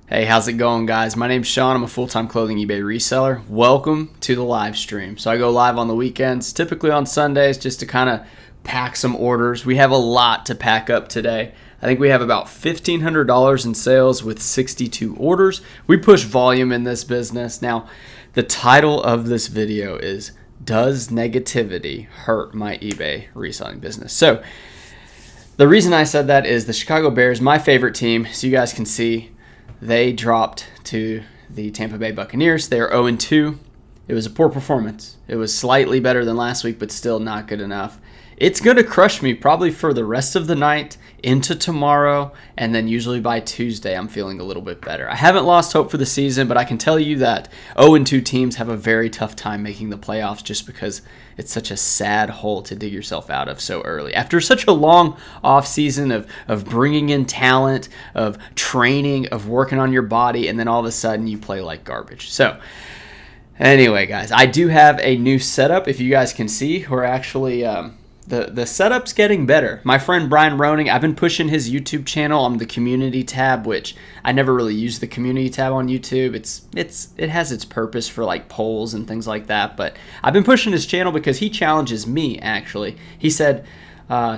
Hey, how's it going, guys? My name's Sean. I'm a full-time clothing eBay reseller. Welcome to the live stream. So I go live on the weekends, typically on Sundays, just to kind of pack some orders. We have a lot to pack up today. I think we have about $1,500 in sales with 62 orders. We push volume in this business. Now, the title of this video is, Does Negativity Hurt My eBay Reselling Business? So the reason I said that is the Chicago Bears, my favorite team, so you guys can see, they dropped to the Tampa Bay Buccaneers. They are 0-2. It was a poor performance. It was slightly better than last week, but still not good enough. It's going to crush me probably for the rest of the night into tomorrow, and then usually by Tuesday I'm feeling a little bit better. I haven't lost hope for the season, but I can tell you that 0-2 teams have a very tough time making the playoffs just because it's such a sad hole to dig yourself out of so early. After such a long offseason of bringing in talent, of training, of working on your body, and then all of a sudden you play like garbage. So anyway, guys, I do have a new setup. If you guys can see, we're actually... The setup's getting better. My friend Brian Roning, I've been pushing his YouTube channel on the community tab, which I never really use the community tab on YouTube. It has its purpose for like polls and things like that, but I've been pushing his channel because he challenges me actually. He said,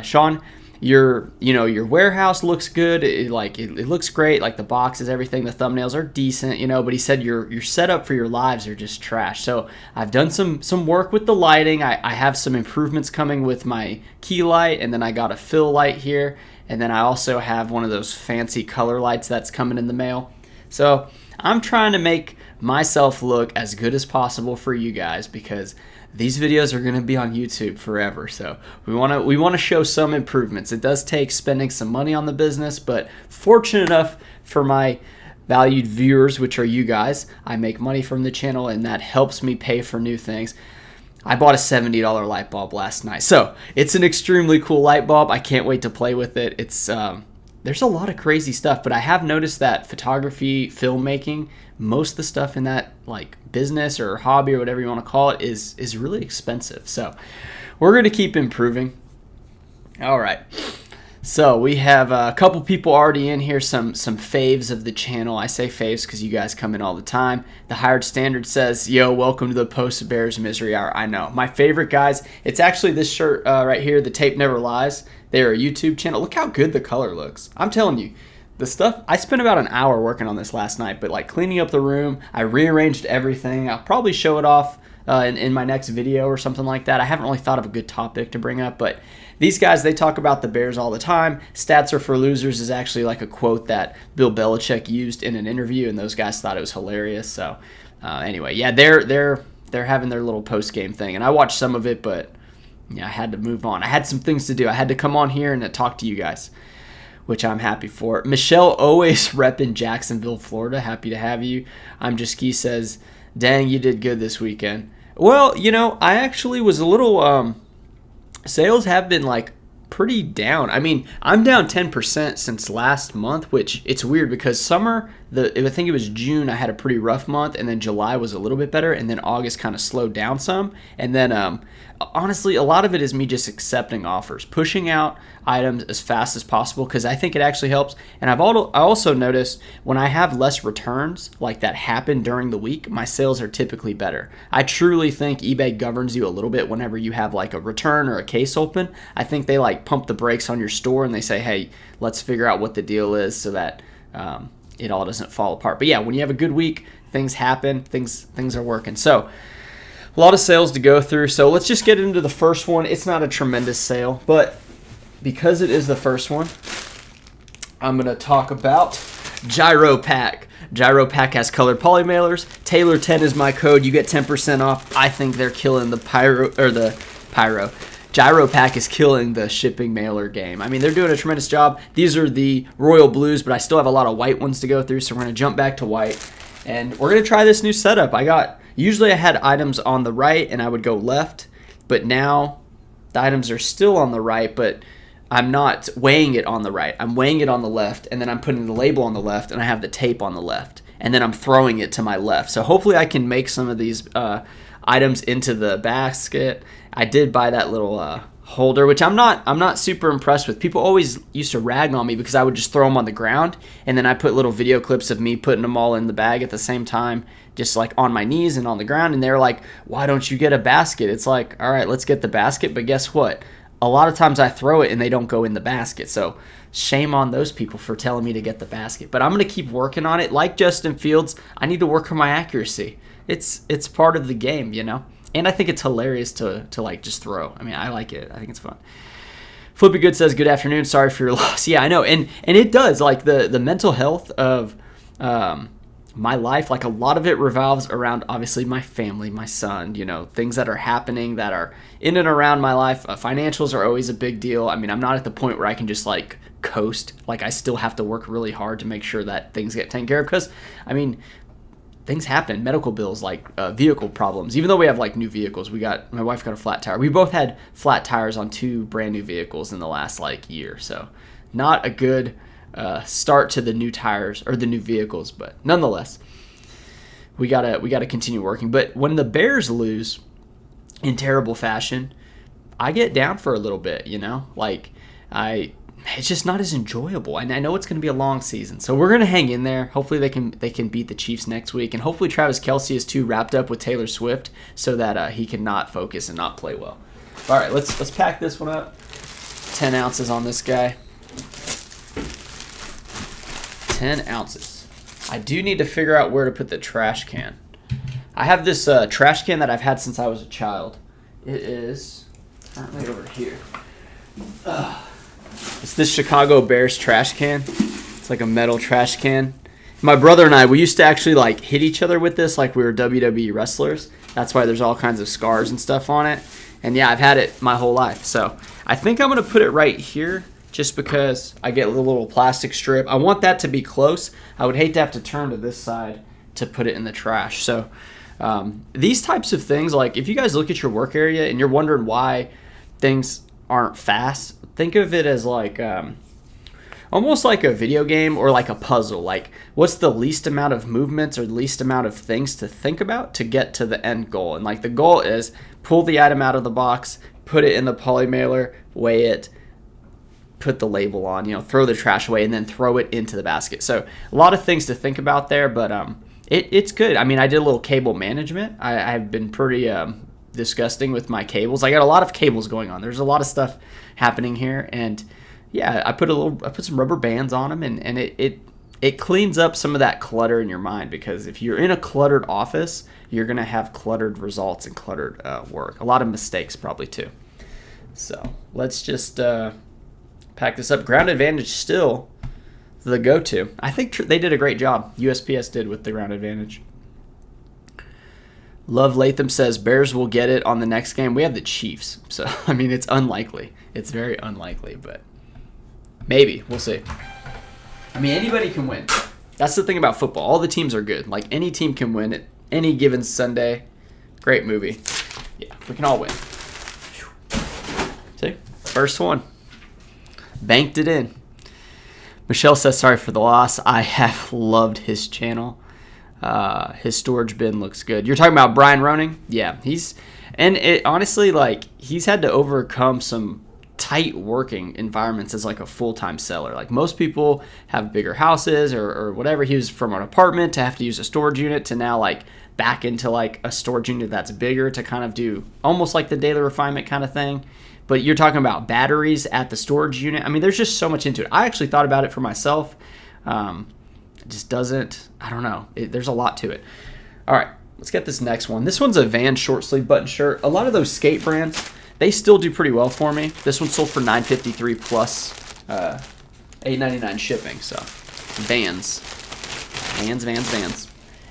Sean, your warehouse looks good. It looks great. Like the boxes, everything, the thumbnails are decent, but he said your setup for your lives are just trash. So I've done some work with the lighting. I have some improvements coming with my key light, and then I got a fill light here, and then I also have one of those fancy color lights that's coming in the mail. So I'm trying to make myself look as good as possible for you guys because these videos are going to be on YouTube forever. So we want to show some improvements. It does take spending some money on the business, but fortunate enough for my valued viewers, which are you guys, I make money from the channel and that helps me pay for new things. I bought a $70 light bulb last night. So it's an extremely cool light bulb. I can't wait to play with it. It's there's a lot of crazy stuff, but I have noticed that photography, filmmaking, most of the stuff in that like business or hobby or whatever you want to call it is really expensive. So we're going to keep improving. All right. So we have a couple people already in here, some faves of the channel. I say faves because you guys come in all the time. The Hired Standard says, yo, welcome to the Post Bears Misery Hour. I know. My favorite guys, it's actually this shirt right here, The Tape Never Lies. They're a YouTube channel. Look how good the color looks. I'm telling you, the stuff, I spent about an hour working on this last night, but like cleaning up the room, I rearranged everything. I'll probably show it off in my next video or something like that. I haven't really thought of a good topic to bring up, but these guys, they talk about the Bears all the time. Stats are for losers is actually like a quote that Bill Belichick used in an interview, and those guys thought it was hilarious. So anyway, yeah, they're having their little post-game thing, and I watched some of it, but yeah, I had to move on. I had some things to do. I had to come on here and talk to you guys, which I'm happy for. Michelle, always repping Jacksonville, Florida. Happy to have you. I'm Just Ski says, dang, you did good this weekend. Well, I actually was a little, sales have been like pretty down. I mean, I'm down 10% since last month, which it's weird because summer, I think it was June, I had a pretty rough month, and then July was a little bit better, and then August kind of slowed down some. And then honestly, a lot of it is me just accepting offers, pushing out items as fast as possible because I think it actually helps. And I also noticed when I have less returns like that happen during the week, my sales are typically better. I truly think eBay governs you a little bit whenever you have like a return or a case open. I think they like pump the brakes on your store and they say, hey, let's figure out what the deal is so that it all doesn't fall apart. But yeah, when you have a good week, things happen, things are working. So a lot of sales to go through. So let's just get into the first one. It's not a tremendous sale, but because it is the first one, I'm going to talk about Jiaropack. Jiaropack has colored poly mailers. Taylor10 is my code. You get 10% off. I think they're killing the Pyro. Jiaropack is killing the shipping mailer game. I mean, they're doing a tremendous job. These are the royal blues, but I still have a lot of white ones to go through, so we're going to jump back to white. And we're going to try this new setup. Usually I had items on the right and I would go left, but now the items are still on the right, but I'm not weighing it on the right. I'm weighing it on the left, and then I'm putting the label on the left, and I have the tape on the left, and then I'm throwing it to my left. So hopefully I can make some of these items into the basket. I did buy that little holder, which I'm not super impressed with. People always used to rag on me because I would just throw them on the ground, and then I put little video clips of me putting them all in the bag at the same time, just like on my knees and on the ground, and they're like, why don't you get a basket? It's like, all right, let's get the basket, but guess what? A lot of times I throw it and they don't go in the basket, so shame on those people for telling me to get the basket. But I'm going to keep working on it. Like Justin Fields, I need to work on my accuracy. It's part of the game, you know? And I think it's hilarious to like just throw. I mean, I like it. I think it's fun. Flippy Good says, good afternoon. Sorry for your loss. Yeah, I know. And it does. Like the mental health of my life, like a lot of it revolves around obviously my family, my son, you know, things that are happening that are in and around my life. Financials are always a big deal. I mean, I'm not at the point where I can just like coast. Like I still have to work really hard to make sure that things get taken care of because, I mean, things happen, medical bills, like vehicle problems. Even though we have like new vehicles, my wife got a flat tire. We both had flat tires on 2 brand new vehicles in the last like year. So not a good start to the new tires or the new vehicles, but nonetheless, we gotta continue working. But when the Bears lose in terrible fashion, I get down for a little bit, you know, like it's just not as enjoyable. And I know it's going to be a long season, so we're going to hang in there. Hopefully they can beat the Chiefs next week, and hopefully Travis Kelce is too wrapped up with Taylor Swift so that he can not focus and not play well. All right, let's pack this one up. 10 ounces on this guy. 10 ounces. I do need to figure out where to put the trash can. I have this trash can that I've had since I was a child. It is currently over here. It's this Chicago Bears trash can. It's like a metal trash can. My brother and I, we used to actually like hit each other with this like we were WWE wrestlers. That's why there's all kinds of scars and stuff on it. And yeah, I've had it my whole life. So I think I'm going to put it right here just because I get a little plastic strip. I want that to be close. I would hate to have to turn to this side to put it in the trash. So these types of things, like if you guys look at your work area and you're wondering why things aren't fast, think of it as like almost like a video game or like a puzzle. Like what's the least amount of movements or the least amount of things to think about to get to the end goal? And like the goal is pull the item out of the box, put it in the poly mailer, weigh it, put the label on, you know, throw the trash away, and then throw it into the basket. So a lot of things to think about there, but it's good. I mean, I did a little cable management. I've been pretty disgusting with my cables. I got a lot of cables going on. There's a lot of stuff happening here, and yeah, I put some rubber bands on them, and it cleans up some of that clutter in your mind, because if you're in a cluttered office, you're gonna have cluttered results and cluttered work. A lot of mistakes probably too. So let's just pack this up. Ground advantage still the go-to. I think they did a great job. USPS did with the ground advantage. Love Latham says Bears will get it on the next game. We have the Chiefs, so I mean it's unlikely. It's very unlikely, but maybe. We'll see. I mean, anybody can win. That's the thing about football. All the teams are good. Like any team can win it any given Sunday. Great movie. Yeah, we can all win. See? First one. Banked it in. Michelle says sorry for the loss. I have loved his channel. His storage bin looks good. You're talking about Brian Roning? Yeah, honestly, like, he's had to overcome some tight working environments as like a full-time seller. Like most people have bigger houses or whatever. He was from an apartment to have to use a storage unit to now like back into like a storage unit that's bigger to kind of do almost like the daily refinement kind of thing. But you're talking about batteries at the storage unit. I mean, there's just so much into it. I actually thought about it for myself. It just doesn't, I don't know. There's a lot to it. All right, let's get this next one. This one's a Vans short sleeve button shirt. A lot of those skate brands, they still do pretty well for me. This one sold for $9.53 plus $8.99 shipping. So Vans.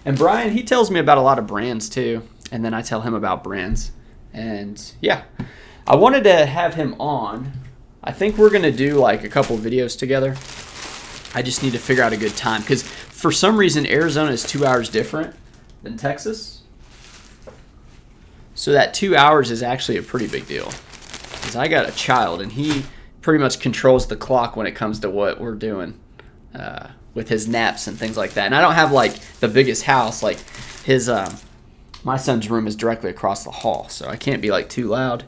And Brian, he tells me about a lot of brands too. And then I tell him about brands. And yeah, I wanted to have him on. I think we're going to do like a couple videos together. I just need to figure out a good time, because for some reason Arizona is 2 hours different than Texas. So that 2 hours is actually a pretty big deal, because I got a child and he pretty much controls the clock when it comes to what we're doing with his naps and things like that. And I don't have like the biggest house. Like his my son's room is directly across the hall, so I can't be like too loud.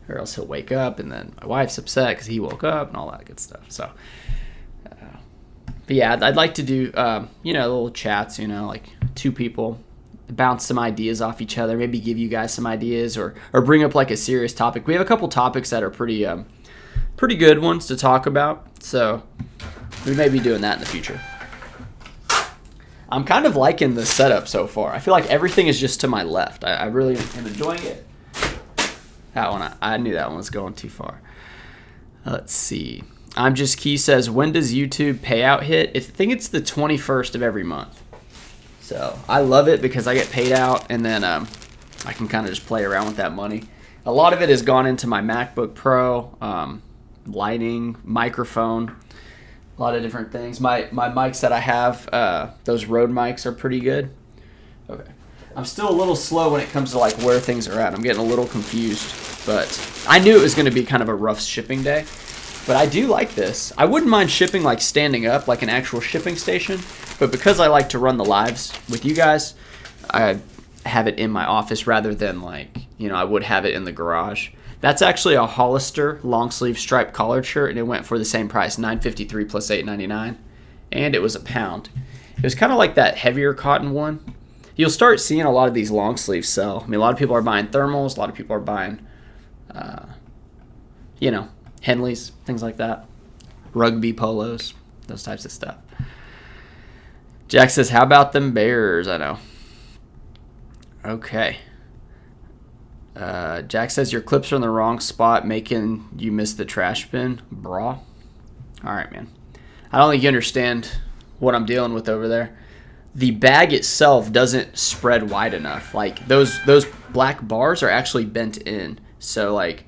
or else he'll wake up, and then my wife's upset because he woke up and all that good stuff. So, but yeah, I'd like to do, little chats, like 2 people, bounce some ideas off each other, maybe give you guys some ideas or bring up like a serious topic. We have a couple topics that are pretty good ones to talk about. So we may be doing that in the future. I'm kind of liking the setup so far. I feel like everything is just to my left. I really am enjoying it. That one, I knew that one was going too far. Let's see. I'm Just Key says, when does YouTube payout hit? I think it's the 21st of every month. So I love it because I get paid out, and then I can kind of just play around with that money. A lot of it has gone into my MacBook Pro, lighting, microphone, a lot of different things. My mics that I have, those Rode mics are pretty good. Okay. I'm still a little slow when it comes to like where things are at. I'm getting a little confused, but I knew it was going to be kind of a rough shipping day. But I do like this. I wouldn't mind shipping like standing up, like an actual shipping station. But because I like to run the lives with you guys, I have it in my office rather than like, I would have it in the garage. That's actually a Hollister long sleeve striped collared shirt, and it went for the same price, $9.53 plus $8.99, and it was a pound. It was kind of like that heavier cotton one. You'll start seeing a lot of these long sleeves sell. I mean, a lot of people are buying thermals, a lot of people are buying, Henleys, things like that, rugby polos, those types of stuff. Jack says, how about them Bears? I know. Okay. Jack says, your clips are in the wrong spot, making you miss the trash bin. Brah. All right, man. I don't think you understand what I'm dealing with over there. The bag itself doesn't spread wide enough. Like, those black bars are actually bent in. So, like,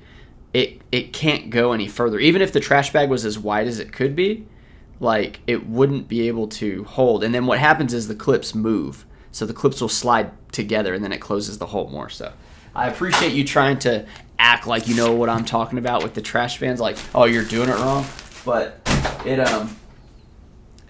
it can't go any further. Even if the trash bag was as wide as it could be, like, it wouldn't be able to hold. And then what happens is the clips move. So the clips will slide together, and then it closes the hole more. So I appreciate you trying to act like you know what I'm talking about with the trash bans. Like, oh, you're doing it wrong. But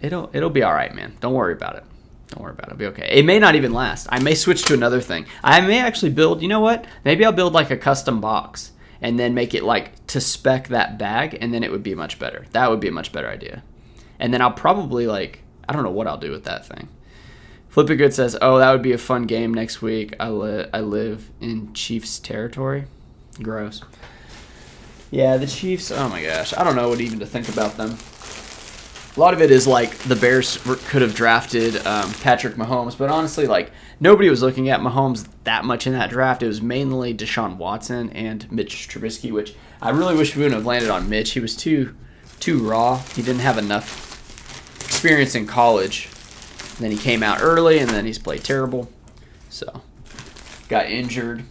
it'll be all right, man. Don't worry about it. Don't worry about it. It'll be okay. It may not even last. I may switch to another thing. I may actually build, you know what? Maybe I'll build like a custom box and then make it like to spec that bag, and then it would be much better. That would be a much better idea. And then I'll probably like, I don't know what I'll do with that thing. Flip It Good says, oh, that would be a fun game next week. I live in Chiefs territory. Gross. Yeah, the Chiefs, oh my gosh. I don't know what even to think about them. A lot of it is like the Bears could have drafted Patrick Mahomes, but honestly, like, nobody was looking at Mahomes that much in that draft. It was mainly Deshaun Watson and Mitch Trubisky, which I really wish we wouldn't have landed on Mitch. He was too raw. He didn't have enough experience in college. And then he came out early, and then he's played terrible. So, got injured.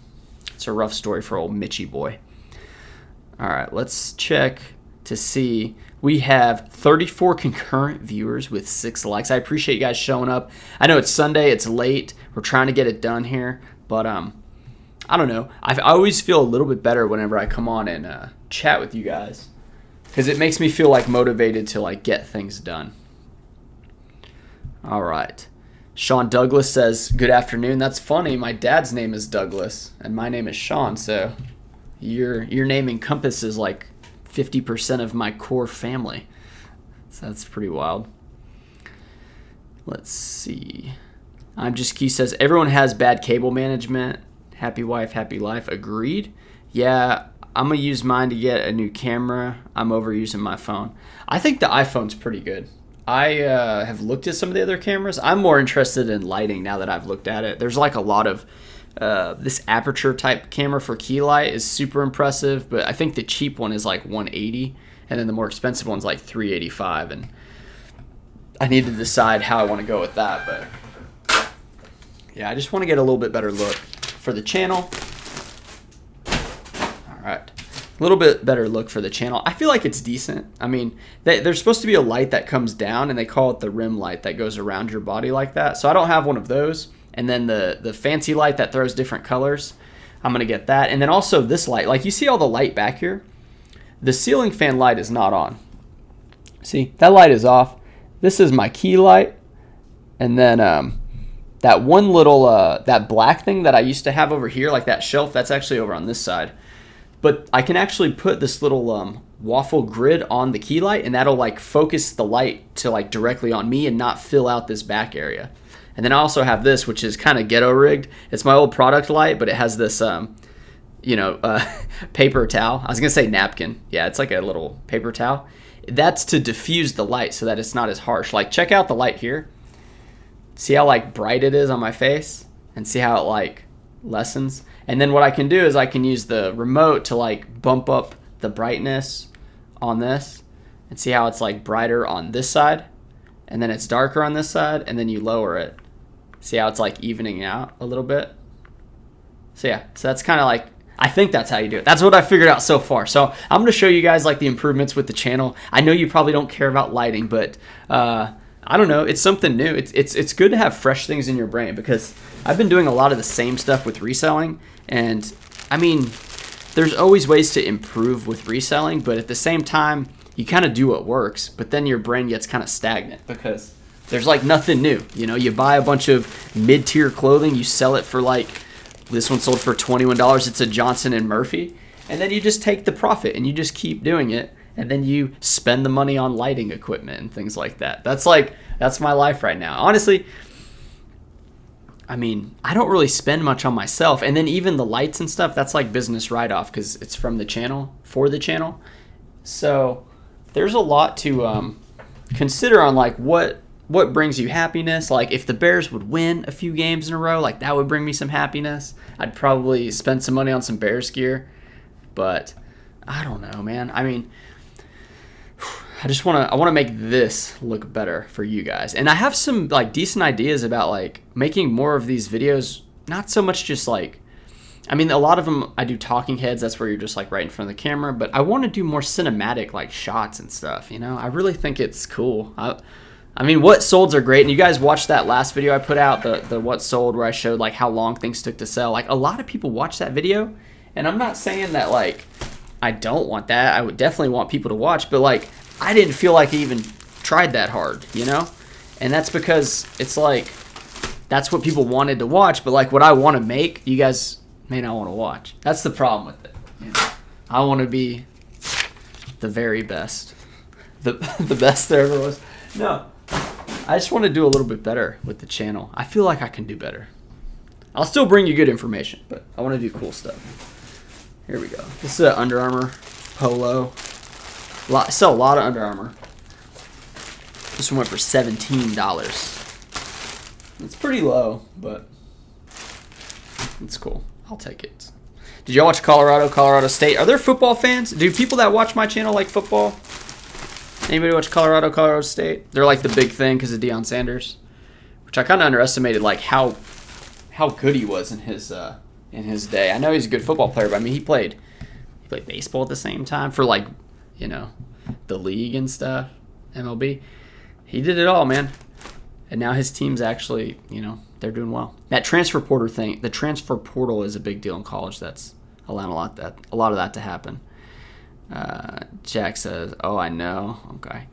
It's a rough story for old Mitchy boy. All right, let's check to see. We have 34 concurrent viewers with 6 likes. I appreciate you guys showing up. I know it's Sunday. It's late. We're trying to get it done here. But I don't know. I always feel a little bit better whenever I come on and chat with you guys, because it makes me feel like motivated to like get things done. All right. Sean Douglas says, good afternoon. That's funny. My dad's name is Douglas, and my name is Sean. So your name encompasses like 50% of my core family. So that's pretty wild. Let's see. I'm Just Key says, everyone has bad cable management. Happy wife, happy life. Agreed. Yeah, I'm going to use mine to get a new camera. I'm overusing my phone. I think the iPhone's pretty good. I have looked at some of the other cameras. I'm more interested in lighting now that I've looked at it. There's like a lot of this aperture type camera for key light is super impressive, but I think the cheap one is like 180, and then the more expensive one's like 385, and I need to decide how I want to go with that. But yeah, I just want to get a little bit better look for the channel. All right. A little bit better look for the channel. I feel like it's decent. I mean, there's supposed to be a light that comes down, and they call it the rim light that goes around your body like that. So I don't have one of those. And then the fancy light that throws different colors, I'm going to get that. And then also this light. Like, you see all the light back here? The ceiling fan light is not on. See, that light is off. This is my key light. And then that one little, that black thing that I used to have over here, like that shelf, that's actually over on this side. But I can actually put this little waffle grid on the key light, and that'll like focus the light to like directly on me and not fill out this back area. And then I also have this, which is kind of ghetto rigged. It's my old product light, but it has this paper towel. I was gonna say napkin. Yeah, it's like a little paper towel. That's to diffuse the light so that it's not as harsh. Like, check out the light here. See how like bright it is on my face, and see how it like lessens. And then what I can do is I can use the remote to like bump up the brightness on this, and see how it's like brighter on this side, and then it's darker on this side, and then you lower it. See how it's like evening out a little bit. So yeah, so that's kind of like, I think that's how you do it. That's what I figured out so far. So I'm going to show you guys like the improvements with the channel. I know you probably don't care about lighting, but I don't know. It's something new. It's good to have fresh things in your brain, because I've been doing a lot of the same stuff with reselling. And I mean, there's always ways to improve with reselling, but at the same time, you kind of do what works, but then your brain gets kind of stagnant because there's like nothing new. You know, you buy a bunch of mid-tier clothing, you sell it for like, this one sold for $21. It's a Johnson & Murphy. And then you just take the profit and you just keep doing it. And then you spend the money on lighting equipment and things like that. That's my life right now. Honestly, I mean, I don't really spend much on myself. And then even the lights and stuff, that's like business write-off because it's from the channel, for the channel. So there's a lot to consider on like what brings you happiness. Like if the Bears would win a few games in a row, like that would bring me some happiness. I'd probably spend some money on some Bears gear. But I don't know, man. I mean, I want to make this look better for you guys. And I have some like decent ideas about like making more of these videos, not so much just like, I mean, a lot of them I do talking heads, that's where you're just like right in front of the camera, but I want to do more cinematic like shots and stuff, you know? I really think it's cool. I mean, what solds are great, and you guys watched that last video I put out, the what sold, where I showed like how long things took to sell. Like a lot of people watch that video, and I'm not saying that like I don't want that. I would definitely want people to watch, but like I didn't feel like I even tried that hard, you know? And that's because it's like that's what people wanted to watch, but like what I want to make, you guys may not want to watch. That's the problem with it. You know? I want to be the very best, the best there ever was. No. I just want to do a little bit better with the channel. I feel like I can do better. I'll still bring you good information, but I want to do cool stuff. Here we go. This is an Under Armour polo. I sell a lot of Under Armour. This one went for $17. It's pretty low, but it's cool. I'll take it. Did y'all watch Colorado State? Are there football fans? Do people that watch my channel like football? Anybody watch Colorado State? They're like the big thing because of Deion Sanders, which I kind of underestimated, like how good he was in his day. I know he's a good football player, but I mean he played baseball at the same time for like, you know, the league and stuff, MLB. He did it all, man. And now his team's actually, you know, they're doing well. That transfer portal is a big deal in college. That's allowing a lot of that to happen. Jack says, oh, I know. Okay.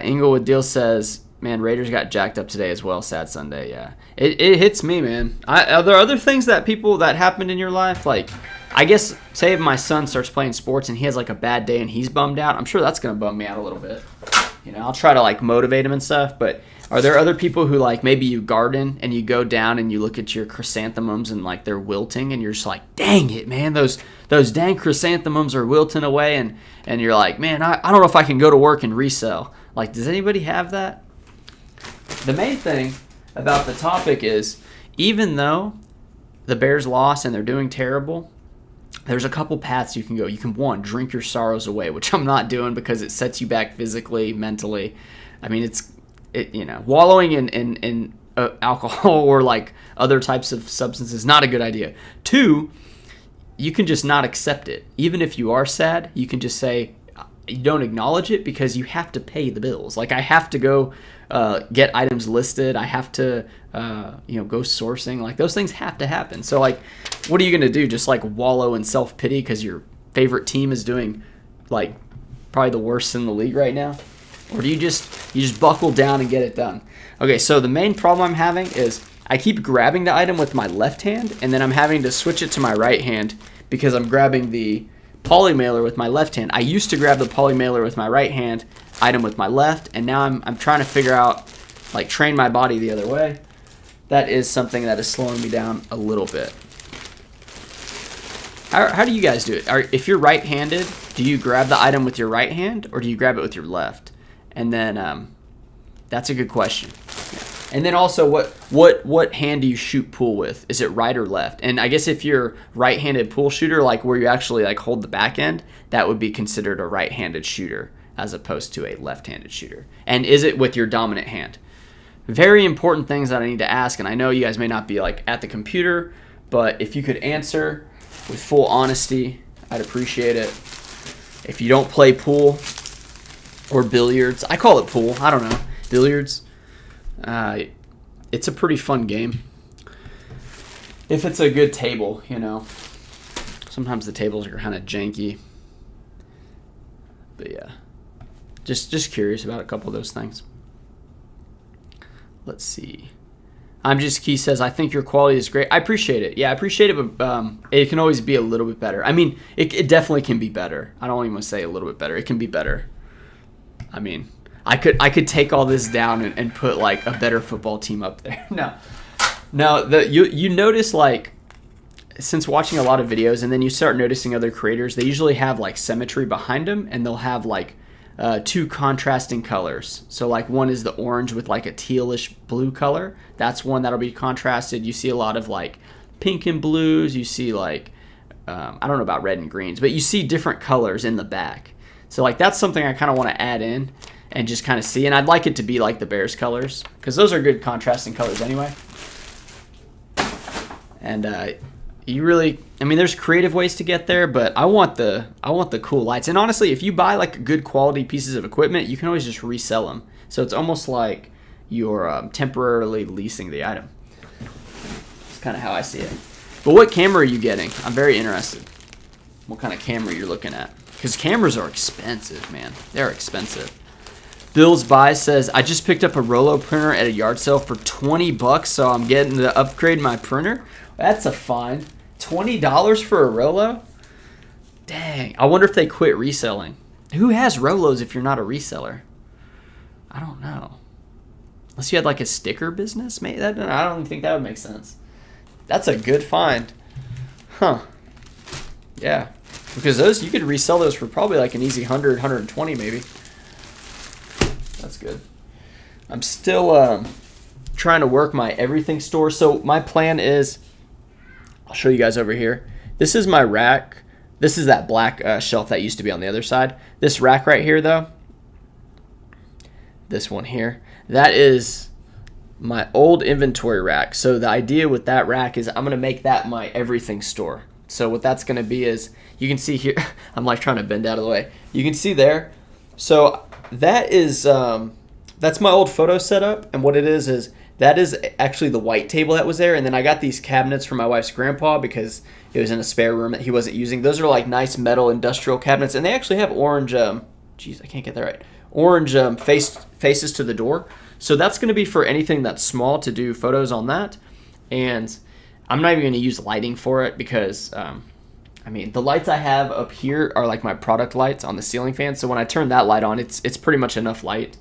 Inglewood Deal says, man, Raiders got jacked up today as well. Sad Sunday. Yeah. It hits me, man. Are there other things that happened in your life? Like, I guess, say if my son starts playing sports and he has like a bad day and he's bummed out, I'm sure that's going to bum me out a little bit. You know, I'll try to like motivate him and stuff, but are there other people who like maybe you garden and you go down and you look at your chrysanthemums and like they're wilting and you're just like, dang it, man, those dang chrysanthemums are wilting away, and you're like, man, I don't know if I can go to work and resell. Like, does anybody have that? The main thing about the topic is, even though the Bears lost and they're doing terrible, there's a couple paths you can go. You can, one, drink your sorrows away, which I'm not doing because it sets you back physically, mentally. I mean, you know, wallowing in alcohol or like other types of substances is not a good idea. Two, you can just not accept it. Even if you are sad, you can just say, you don't acknowledge it because you have to pay the bills. Like I have to go get items listed. I have to, go sourcing. Like those things have to happen. So like, what are you going to do? Just like wallow in self-pity because your favorite team is doing like probably the worst in the league right now? Or do you just buckle down and get it done? Okay, so the main problem I'm having is I keep grabbing the item with my left hand and then I'm having to switch it to my right hand because I'm grabbing the poly mailer with my left hand. I used to grab the poly mailer with my right hand, item with my left, and now I'm trying to figure out, like, train my body the other way. That is something that is slowing me down a little bit. How do you guys do it? If you're right-handed, do you grab the item with your right hand or do you grab it with your left? And then that's a good question. Yeah. And then also, what hand do you shoot pool with? Is it right or left? And I guess if you're right-handed pool shooter, like where you actually like hold the back end, that would be considered a right-handed shooter as opposed to a left-handed shooter. And is it with your dominant hand? Very important things that I need to ask, and I know you guys may not be like at the computer, but if you could answer with full honesty, I'd appreciate it. If you don't play pool or billiards, I call it pool, I don't know, billiards, it's a pretty fun game. If it's a good table, you know. Sometimes the tables are kind of janky. But yeah, just curious about a couple of those things. Let's see. I'm just Key says, I think your quality is great. I appreciate it. Yeah, I appreciate it, but it can always be a little bit better. I mean, it definitely can be better. I don't even want to say a little bit better. It can be better. I mean, I could take all this down and put like a better football team up there. No, you notice, like, since watching a lot of videos, and then you start noticing other creators, they usually have like symmetry behind them, and they'll have like two contrasting colors. So like one is the orange with like a tealish blue color. That's one that'll be contrasted. You see a lot of like pink and blues. You see like, I don't know about red and greens, but you see different colors in the back. So like that's something I kind of want to add in and just kind of see. And I'd like it to be like the Bears colors because those are good contrasting colors anyway. And you really, I mean, there's creative ways to get there, but I want the cool lights. And honestly, if you buy like good quality pieces of equipment, you can always just resell them. So it's almost like you're temporarily leasing the item. That's kind of how I see it. But what camera are you getting? I'm very interested. What kind of camera you're looking at? Because cameras are expensive, man. They're expensive. Bill's Buy says, I just picked up a Rollo printer at a yard sale for $20, so I'm getting to upgrade my printer. That's a find. $20 for a Rollo? Dang. I wonder if they quit reselling. Who has Rollos if you're not a reseller? I don't know. Unless you had like a sticker business, maybe. I don't think that would make sense. That's a good find. Huh. Yeah. Because those, you could resell those for probably like an easy 100, 120 maybe. That's good. I'm still trying to work my everything store. So my plan is, I'll show you guys over here. This is my rack. This is that black shelf that used to be on the other side. This rack right here though, this one here, that is my old inventory rack. So the idea with that rack is I'm going to make that my everything store. So what that's going to be is, you can see here, I'm like trying to bend out of the way. You can see there. So that is, that's my old photo setup. And what it is that is actually the white table that was there. And then I got these cabinets from my wife's grandpa because it was in a spare room that he wasn't using. Those are like nice metal industrial cabinets. And they actually have orange, geez, I can't get that right. Orange faces to the door. So that's going to be for anything that's small to do photos on that. And I'm not even going to use lighting for it because, I mean, the lights I have up here are like my product lights on the ceiling fan. So when I turn that light on, it's pretty much enough light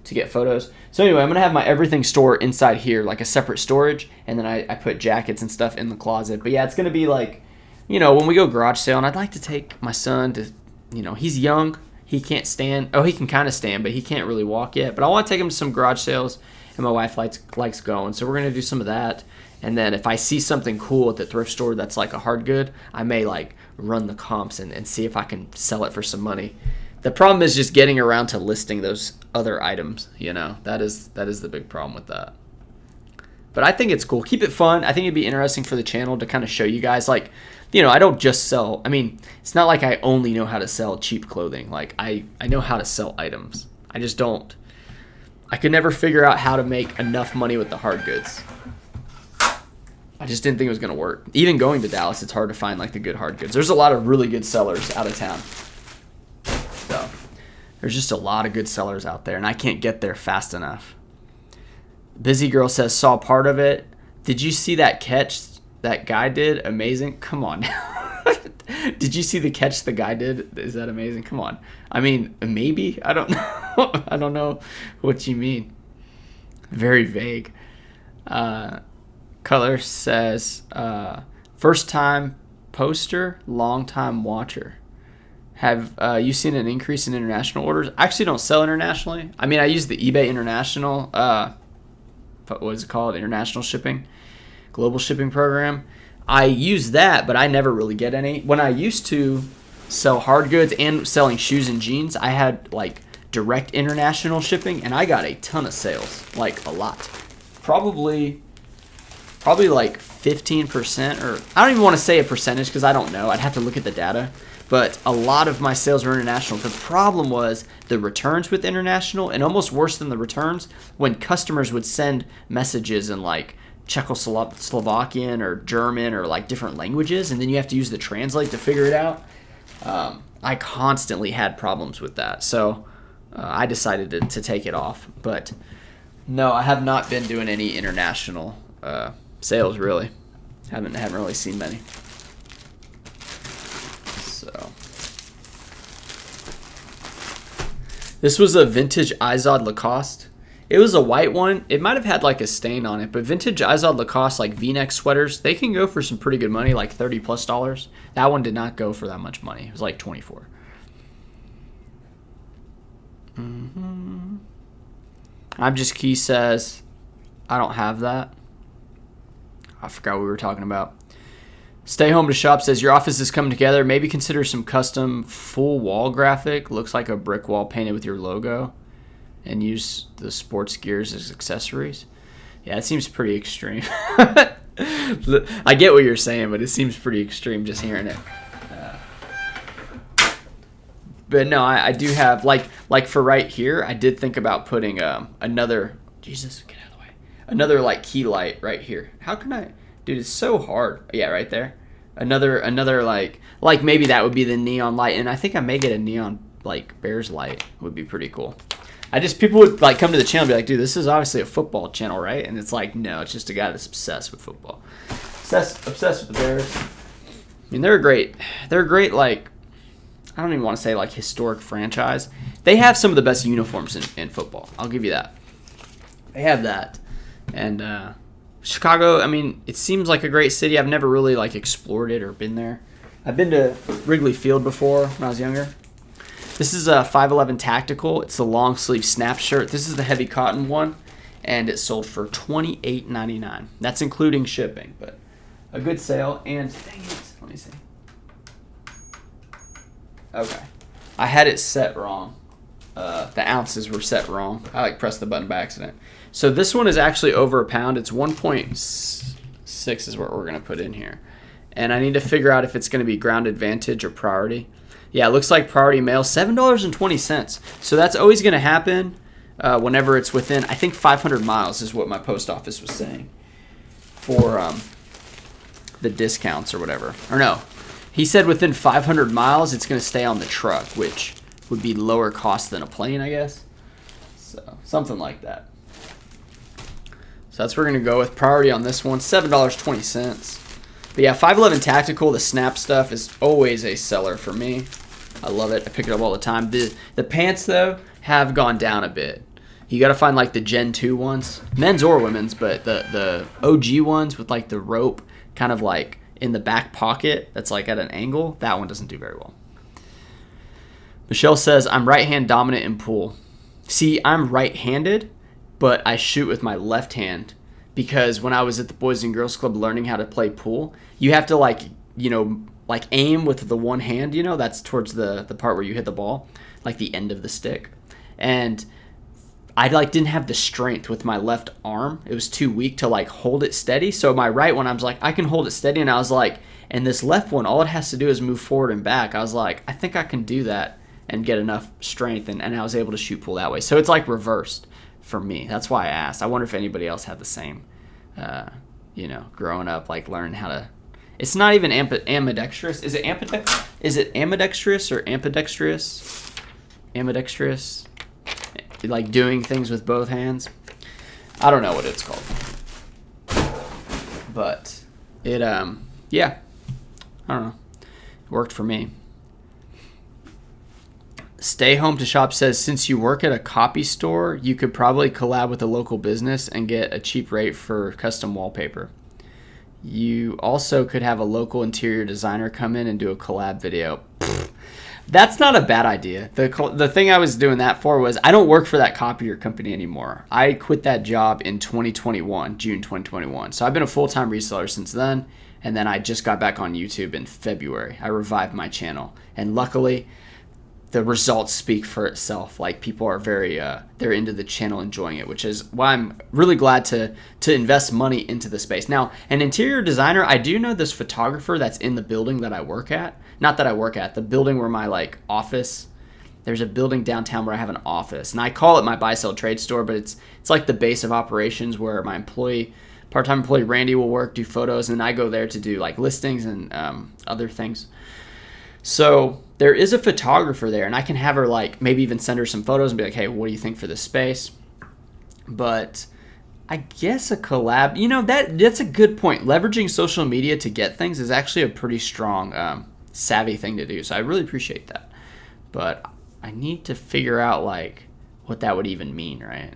to get photos. So anyway, I'm going to have my everything store inside here, like a separate storage. And then I put jackets and stuff in the closet. But yeah, it's going to be like, you know, when we go garage sale, and I'd like to take my son to, you know, he's young. He can't stand. Oh, he can kind of stand, but he can't really walk yet. But I want to take him to some garage sales, and my wife likes going. So we're going to do some of that. And then if I see something cool at the thrift store that's like a hard good, I may like run the comps and see if I can sell it for some money. The problem is just getting around to listing those other items, you know. That is the big problem with that. But I think it's cool. Keep it fun. I think it'd be interesting for the channel to kind of show you guys, like, you know, I don't just sell. I mean, it's not like I only know how to sell cheap clothing. Like, I know how to sell items. I just don't. I could never figure out how to make enough money with the hard goods. I just didn't think it was going to work. Even going to Dallas, it's hard to find like the good hard goods. There's a lot of really good sellers out of town. So there's just a lot of good sellers out there, and I can't get there fast enough. Busy Girl says, saw part of it. Did you see that catch that guy did? Amazing. Come on. Did you see the catch the guy did? Is that amazing? Come on. I mean, maybe. I don't know. I don't know what you mean. Very vague. Color says, first time poster, long time watcher. Have you seen an increase in international orders? I actually don't sell internationally. I mean, I use the eBay international, what is it called? International shipping, global shipping program. I use that, but I never really get any. When I used to sell hard goods and selling shoes and jeans, I had like direct international shipping, and I got a ton of sales, like a lot. Probably like 15%, or I don't even want to say a percentage because I don't know. I'd have to look at the data. But a lot of my sales were international. The problem was the returns with international, and almost worse than the returns, when customers would send messages in like Czechoslovakian or German or like different languages, and then you have to use the translate to figure it out. I constantly had problems with that. So I decided to take it off. But no, I have not been doing any international sales really. Haven't really seen many. So this was a vintage Izod Lacoste. It was a white one. It might have had like a stain on it, but vintage Izod Lacoste, like V-neck sweaters, they can go for some pretty good money, like $30+. That one did not go for that much money. It was like 24. I'm just Key says, I don't have that. I forgot what we were talking about. Stay Home to Shop says, your office is coming together. Maybe consider some custom full wall graphic. Looks like a brick wall painted with your logo. And use the sports gears as accessories. Yeah, it seems pretty extreme. I get what you're saying, but it seems pretty extreme just hearing it. But no, I do have, like for right here, I did think about putting another, Jesus, get out of the way. Another like key light right here. How can I, dude, it's so hard. Yeah, right there. Another like maybe that would be the neon light. And I think I may get a neon like Bears light. Would be pretty cool. People would like come to the channel and be like, dude, this is obviously a football channel, right? And it's like, no, it's just a guy that's obsessed with football. Obsessed with the Bears. I mean, they're great, like, I don't even want to say like historic franchise. They have some of the best uniforms in football. I'll give you that. They have that. And Chicago, I mean, it seems like a great city. I've never really like explored it or been there. I've been to Wrigley Field before when I was younger. This is a 511 Tactical. It's the long sleeve snap shirt. This is the heavy cotton one, and it sold for $28.99. That's including shipping, but a good sale. And dang it, let me see. Okay, I had it set wrong. The ounces were set wrong. I like pressed the button by accident. So this one is actually over a pound. It's 1.6 is what we're gonna put in here, and I need to figure out if it's gonna be ground advantage or priority. Yeah, it looks like priority mail, $7.20. So that's always going to happen whenever it's within, I think 500 miles is what my post office was saying for the discounts or whatever. Or no, he said within 500 miles it's going to stay on the truck, which would be lower cost than a plane, I guess. So something like that. So that's what we're going to go with. Priority on this one, $7.20. But yeah, 511 Tactical, the snap stuff is always a seller for me. I love it. I pick it up all the time. The pants, though, have gone down a bit. You got to find, like, the Gen 2 ones. Men's or women's, but the OG ones with, like, the rope kind of, like, in the back pocket that's, like, at an angle, that one doesn't do very well. Michelle says, I'm right-hand dominant in pool. See, I'm right-handed, but I shoot with my left hand. Because when I was at the Boys and Girls Club learning how to play pool, you have to like aim with the one hand, that's towards the part where you hit the ball, like the end of the stick. And I didn't have the strength with my left arm. It was too weak to like hold it steady. So my right one, I was like, I can hold it steady. And I was like, and this left one, all it has to do is move forward and back. I was like, I think I can do that and get enough strength. And I was able to shoot pool that way. So it's like reversed for me. That's why I asked. I wonder if anybody else had the same, growing up, like learning how to. It's not even ambidextrous. Is it ambidextrous? Is it ambidextrous or ambidextrous? Ambidextrous, like doing things with both hands. I don't know what it's called, but it I don't know. Worked for me. Stay Home to Shop says, since you work at a copy store, you could probably collab with a local business and get a cheap rate for custom wallpaper. You also could have a local interior designer come in and do a collab video. That's not a bad idea. The thing I was doing that for was, I don't work for that copier company anymore. I quit that job in 2021, June 2021. So I've been a full-time reseller since then, and then I just got back on YouTube in February. I revived my channel, and luckily the results speak for itself. Like, people are very they're into the channel, enjoying it, which is why I'm really glad to invest money into the space. Now, an interior designer, I do know this photographer that's in the building that I work at. Not that I work at, the building where my like office. There's a building downtown where I have an office, and I call it my buy sell trade store, but it's like the base of operations where my part-time employee Randy will work, do photos, and I go there to do like listings and other things. So there is a photographer there, and I can have her like maybe even send her some photos and be like, hey, what do you think for this space? But I guess a collab, that's a good point. Leveraging social media to get things is actually a pretty strong, savvy thing to do. So I really appreciate that. But I need to figure out like what that would even mean, right?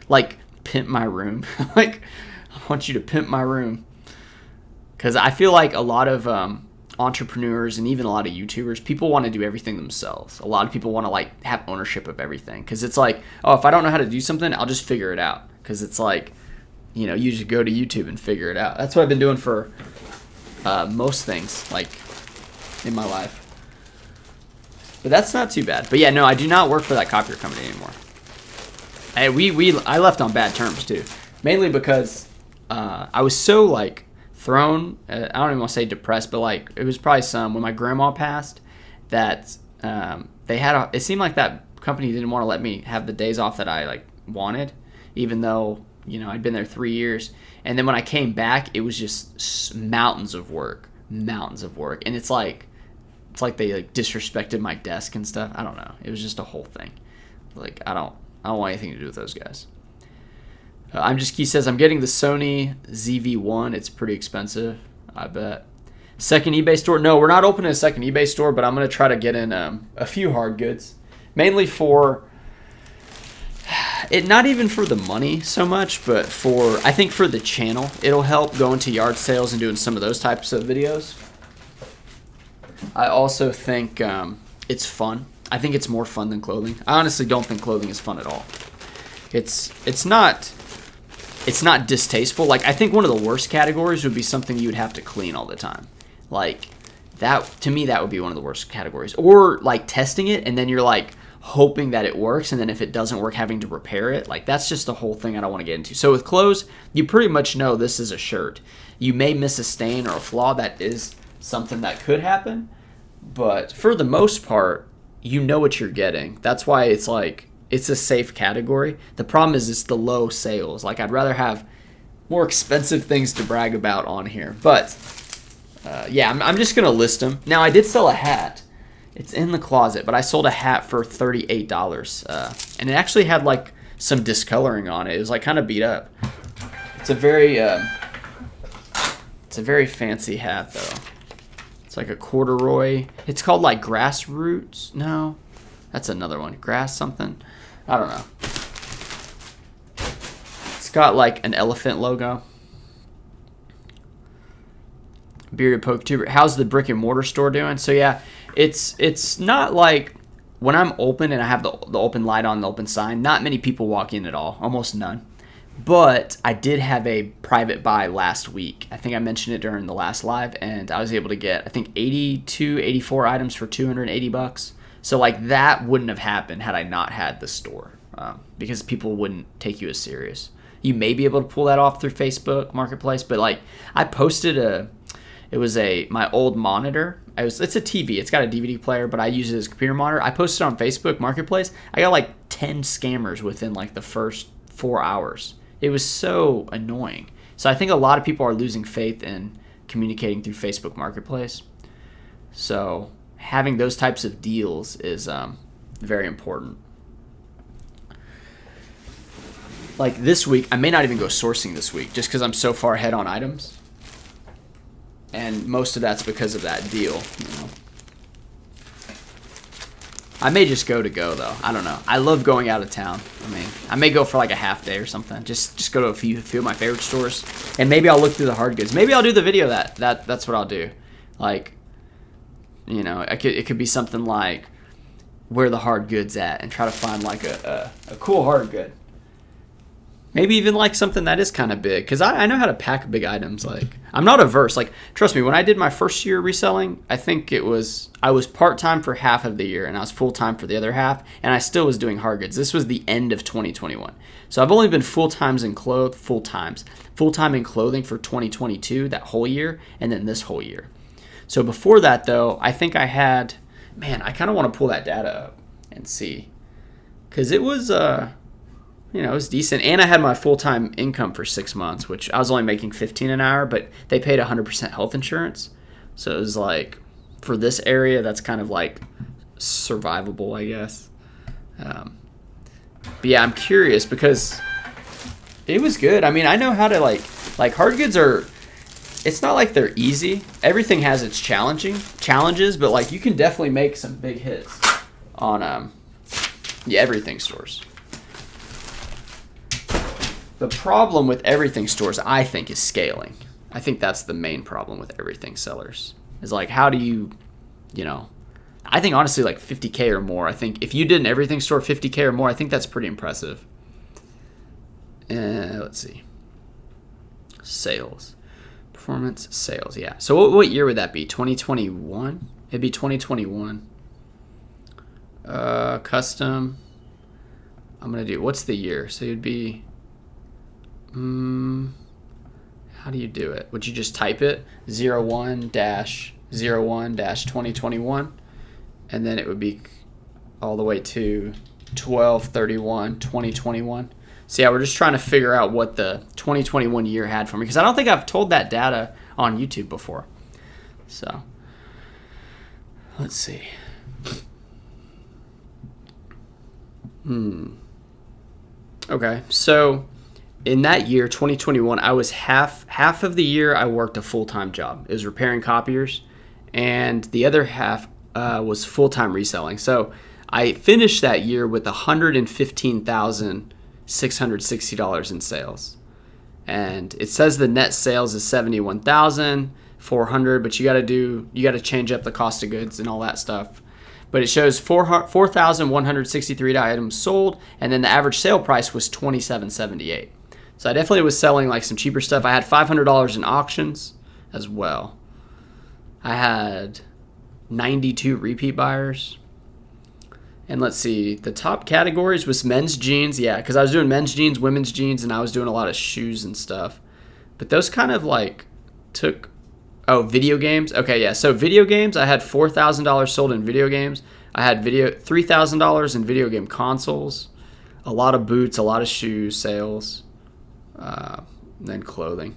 Like, pimp my room. Like, I want you to pimp my room. Because I feel like a lot of entrepreneurs and even a lot of YouTubers, people want to do everything themselves. A lot of people want to like have ownership of everything, because it's like, oh, if I don't know how to do something, I'll just figure it out. Because it's like, you just go to YouTube and figure it out. That's what I've been doing for most things like in my life. But that's not too bad. But yeah, no, I do not work for that copier company anymore. I left on bad terms too, mainly because I was so like thrown, I don't even want to say depressed, but like it was probably when my grandma passed, that it seemed like that company didn't want to let me have the days off that I like wanted, even though I'd been there 3 years. And then when I came back, it was just mountains of work, and it's like they like disrespected my desk and stuff. I don't know, it was just a whole thing. Like, I don't want anything to do with those guys. He says, I'm getting the Sony ZV-1. It's pretty expensive, I bet. Second eBay store? No, we're not opening a second eBay store, but I'm going to try to get in a few hard goods. Mainly for, not even for the money so much, but I think for the channel. It'll help going to yard sales and doing some of those types of videos. I also think it's fun. I think it's more fun than clothing. I honestly don't think clothing is fun at all. It's not distasteful. Like, I think one of the worst categories would be something you would have to clean all the time. Like, that, to me, that would be one of the worst categories. Or like testing it and then you're like hoping that it works, and then if it doesn't work, having to repair it. Like, that's just the whole thing I don't want to get into. So with clothes, you pretty much know this is a shirt. You may miss a stain or a flaw. That is something that could happen. But for the most part, you know what you're getting. That's why it's like, it's a safe category. The problem is it's the low sales. Like, I'd rather have more expensive things to brag about on here. But yeah, I'm just going to list them. Now, I did sell a hat. It's in the closet, but I sold a hat for $38. And it actually had like some discoloring on it. It was like kind of beat up. It's a very fancy hat though. It's like a corduroy. It's called like Grassroots. No, that's another one. Grass something. I don't know. It's got like an elephant logo. Bearded Poke Tuber. How's the brick and mortar store doing? So yeah, it's not like when I'm open and I have the open light on, the open sign, not many people walk in at all. Almost none. But I did have a private buy last week. I think I mentioned it during the last live, and I was able to get, I think, 84 items for $280. So like, that wouldn't have happened had I not had the store, because people wouldn't take you as serious. You may be able to pull that off through Facebook Marketplace, but like, I posted my old monitor. It's a TV. It's got a DVD player, but I use it as a computer monitor. I posted it on Facebook Marketplace. I got like 10 scammers within like the first 4 hours. It was so annoying. So I think a lot of people are losing faith in communicating through Facebook Marketplace. So having those types of deals is very important. Like this week, I may not even go sourcing this week just because I'm so far ahead on items. And most of that's because of that deal. I may just go though. I don't know. I love going out of town. I mean, I may go for like a half day or something. Just go to a few of my favorite stores, and maybe I'll look through the hard goods. Maybe I'll do the video that's what I'll do. Like, you know, it could be something like where the hard goods at, and try to find like a cool hard good. Maybe even like something that is kind of big, because I know how to pack big items. Like, I'm not averse. Like, trust me, when I did my first year reselling, I think I was part-time for half of the year, and I was full-time for the other half, and I still was doing hard goods. This was the end of 2021. So I've only been full-time in clothing for 2022, that whole year, and then this whole year. So before that, though, I think I had, man, I kind of want to pull that data up and see, because it was, you know, it was decent. And I had my full-time income for 6 months, which I was only making $15 an hour, but they paid 100% health insurance. So it was like, for this area, that's kind of like survivable, I guess. But yeah, I'm curious because it was good. I mean, I know how to like hard goods are, it's not like they're easy. Everything has its challenges, but like you can definitely make some big hits on everything stores. The problem with everything stores, I think, is scaling. I think that's the main problem with everything sellers. Is like, how do you know, I think honestly like 50K or more. I think if you did an everything store 50K or more, I think that's pretty impressive. Let's see. Sales. Performance sales, yeah. So what year would that be? 2021? It'd be 2021. Custom. I'm going to do, what's the year? So it'd be... how do you do it? Would you just type it 01-01-2021, and then it would be all the way to 12/31/2021. So yeah, we're just trying to figure out what the 2021 year had for me, because I don't think I've told that data on YouTube before. So let's see. Okay, so in that year, 2021, I was half of the year I worked a full-time job. It was repairing copiers, and the other half was full-time reselling. So I finished that year with $115,660 in sales. And it says the net sales is $71,400, but you got to change up the cost of goods and all that stuff. But it shows 4,163 items sold, and then the average sale price was $27.78. So I definitely was selling like some cheaper stuff. I had $500 in auctions as well. I had 92 repeat buyers. And let's see, the top categories was men's jeans. Yeah, because I was doing men's jeans, women's jeans, and I was doing a lot of shoes and stuff. But those kind of like took... Oh, video games. Okay, yeah. So video games, I had $4,000 sold in video games. I had $3,000 in video game consoles. A lot of boots, a lot of shoes sales. Then clothing.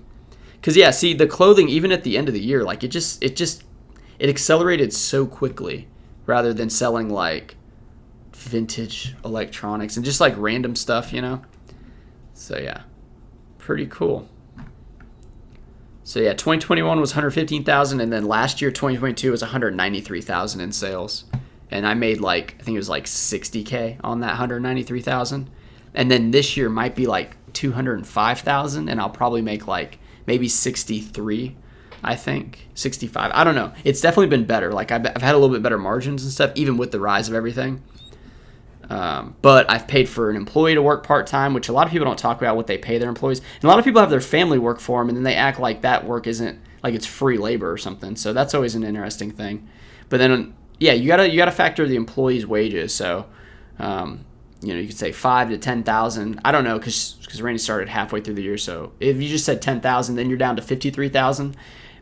Because yeah, see, the clothing, even at the end of the year, like it accelerated so quickly, rather than selling like vintage electronics and just like random stuff, you know. So yeah, pretty cool. So yeah, 2021 was 115,000, and then last year 2022 was 193,000 in sales, and I made like, I think it was like 60K on that 193,000, and then this year might be like 205,000, and I'll probably make like maybe 63, I think 65. I don't know. It's definitely been better. Like I've had a little bit better margins and stuff, even with the rise of everything. But I've paid for an employee to work part-time, which a lot of people don't talk about what they pay their employees. And a lot of people have their family work for them, and then they act like that work isn't, like it's free labor or something. So that's always an interesting thing. But then, yeah, you gotta factor the employee's wages. So, you know, you could say 5,000 to 10,000. I don't know, because Randy started halfway through the year. So if you just said 10,000, then you're down to 53,000.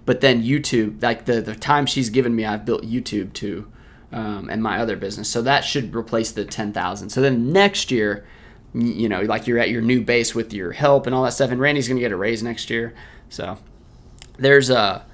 But then YouTube, like the time she's given me, I've built YouTube too. And my other business, so that should replace the 10,000. So then next year, you know, like you're at your new base with your help and all that stuff, and Randy's gonna get a raise next year. So there's a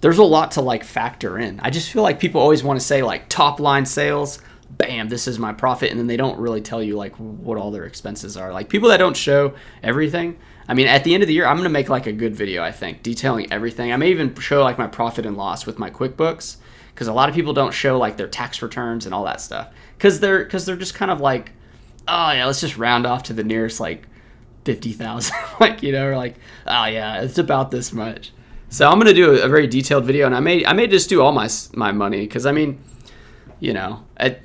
lot to like factor in. I just feel like people always want to say like top line sales, bam, this is my profit, and then they don't really tell you like what all their expenses are. Like people that don't show everything. I mean, at the end of the year, I'm gonna make like a good video, I think, detailing everything. I may even show like my profit and loss with my QuickBooks, because a lot of people don't show like their tax returns and all that stuff because they're just kind of like, oh yeah, let's just round off to the nearest like 50,000, like, you know, or like, oh yeah, it's about this much. So I'm gonna do a very detailed video, and I may just do all my money, because I mean, you know, I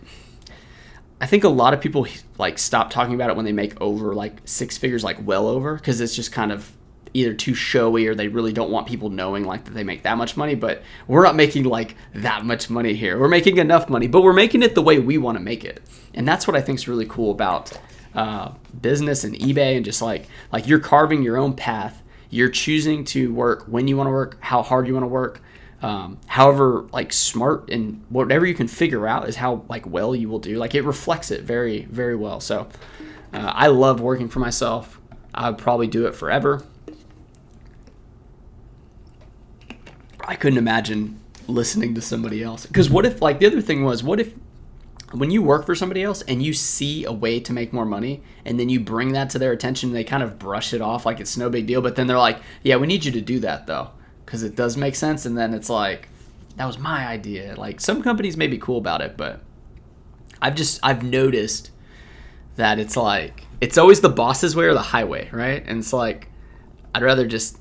think a lot of people like stop talking about it when they make over like 6 figures, like well over, because it's just kind of either too showy or they really don't want people knowing like that they make that much money. But we're not making like that much money here. We're making enough money, but we're making it the way we want to make it, and that's what I think is really cool about business and eBay, and just like you're carving your own path. You're choosing to work when you want to work, how hard you want to work. However, like smart and whatever you can figure out is how like well you will do. Like it reflects it very, very well. So I love working for myself. I would probably do it forever. I couldn't imagine listening to somebody else. Because what if, like, the other thing was, what if when you work for somebody else and you see a way to make more money and then you bring that to their attention, they kind of brush it off like it's no big deal, but then they're like, yeah, we need you to do that though, because it does make sense. And then it's like, that was my idea. Like, some companies may be cool about it, but I've noticed that it's like, it's always the boss's way or the highway, right? And it's like, I'd rather just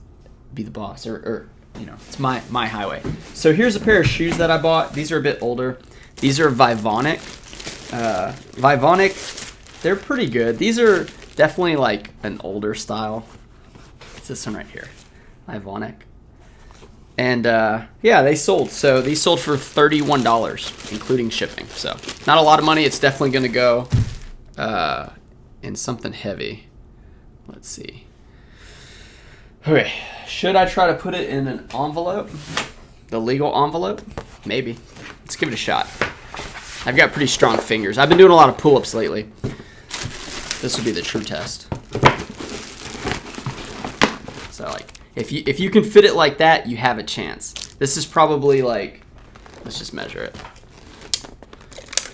be the boss, or you know, it's my highway. So here's a pair of shoes that I bought. These are a bit older. These are Vivonic. Vivonic, they're pretty good. These are definitely like an older style. It's this one right here, Vivonic. And yeah, they sold. So these sold for $31, including shipping. So not a lot of money. It's definitely going to go in something heavy. Let's see. Okay, should I try to put it in an envelope? The legal envelope? Maybe. Let's give it a shot. I've got pretty strong fingers. I've been doing a lot of pull-ups lately. This will be the true test. So like, if you can fit it like that, you have a chance. This is probably like, let's just measure it.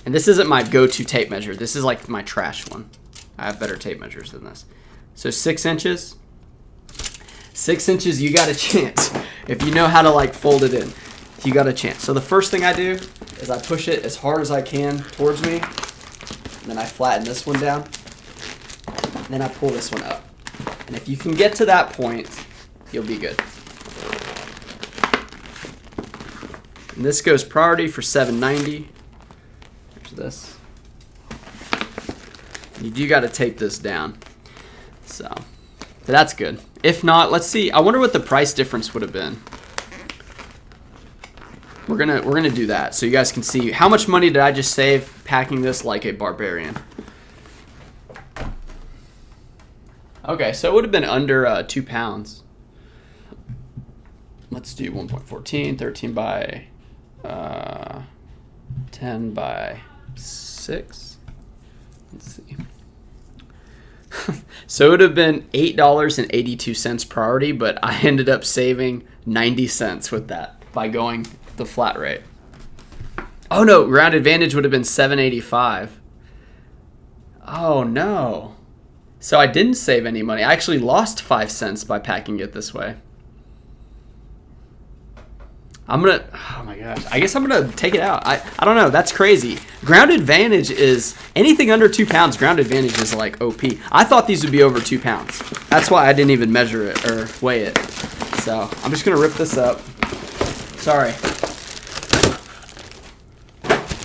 And this isn't my go-to tape measure. This is like my trash one. I have better tape measures than this. So 6 inches. 6 inches, you got a chance. If you know how to like fold it in, you got a chance. So the first thing I do is I push it as hard as I can towards me, and then I flatten this one down, and then I pull this one up. And if you can get to that point, you'll be good. And this goes priority for $7.90. There's this. You do got to tape this down. So that's good. If not, let's see. I wonder what the price difference would have been. We're gonna do that so you guys can see how much money did I just save packing this like a barbarian. Okay, so it would have been under 2 pounds. Let's do 1.14, 13 by 10 by 6. Let's see. So it would have been $8.82 priority, but I ended up saving 90 cents with that by going the flat rate. Oh no, Ground Advantage would have been $7.85. Oh no. So I didn't save any money. I actually lost 5 cents by packing it this way. Oh my gosh, I guess I'm gonna take it out. I don't know, that's crazy. Ground Advantage is, anything under 2 pounds, Ground Advantage is like OP. I thought these would be over 2 pounds. That's why I didn't even measure it or weigh it. So I'm just gonna rip this up. Sorry.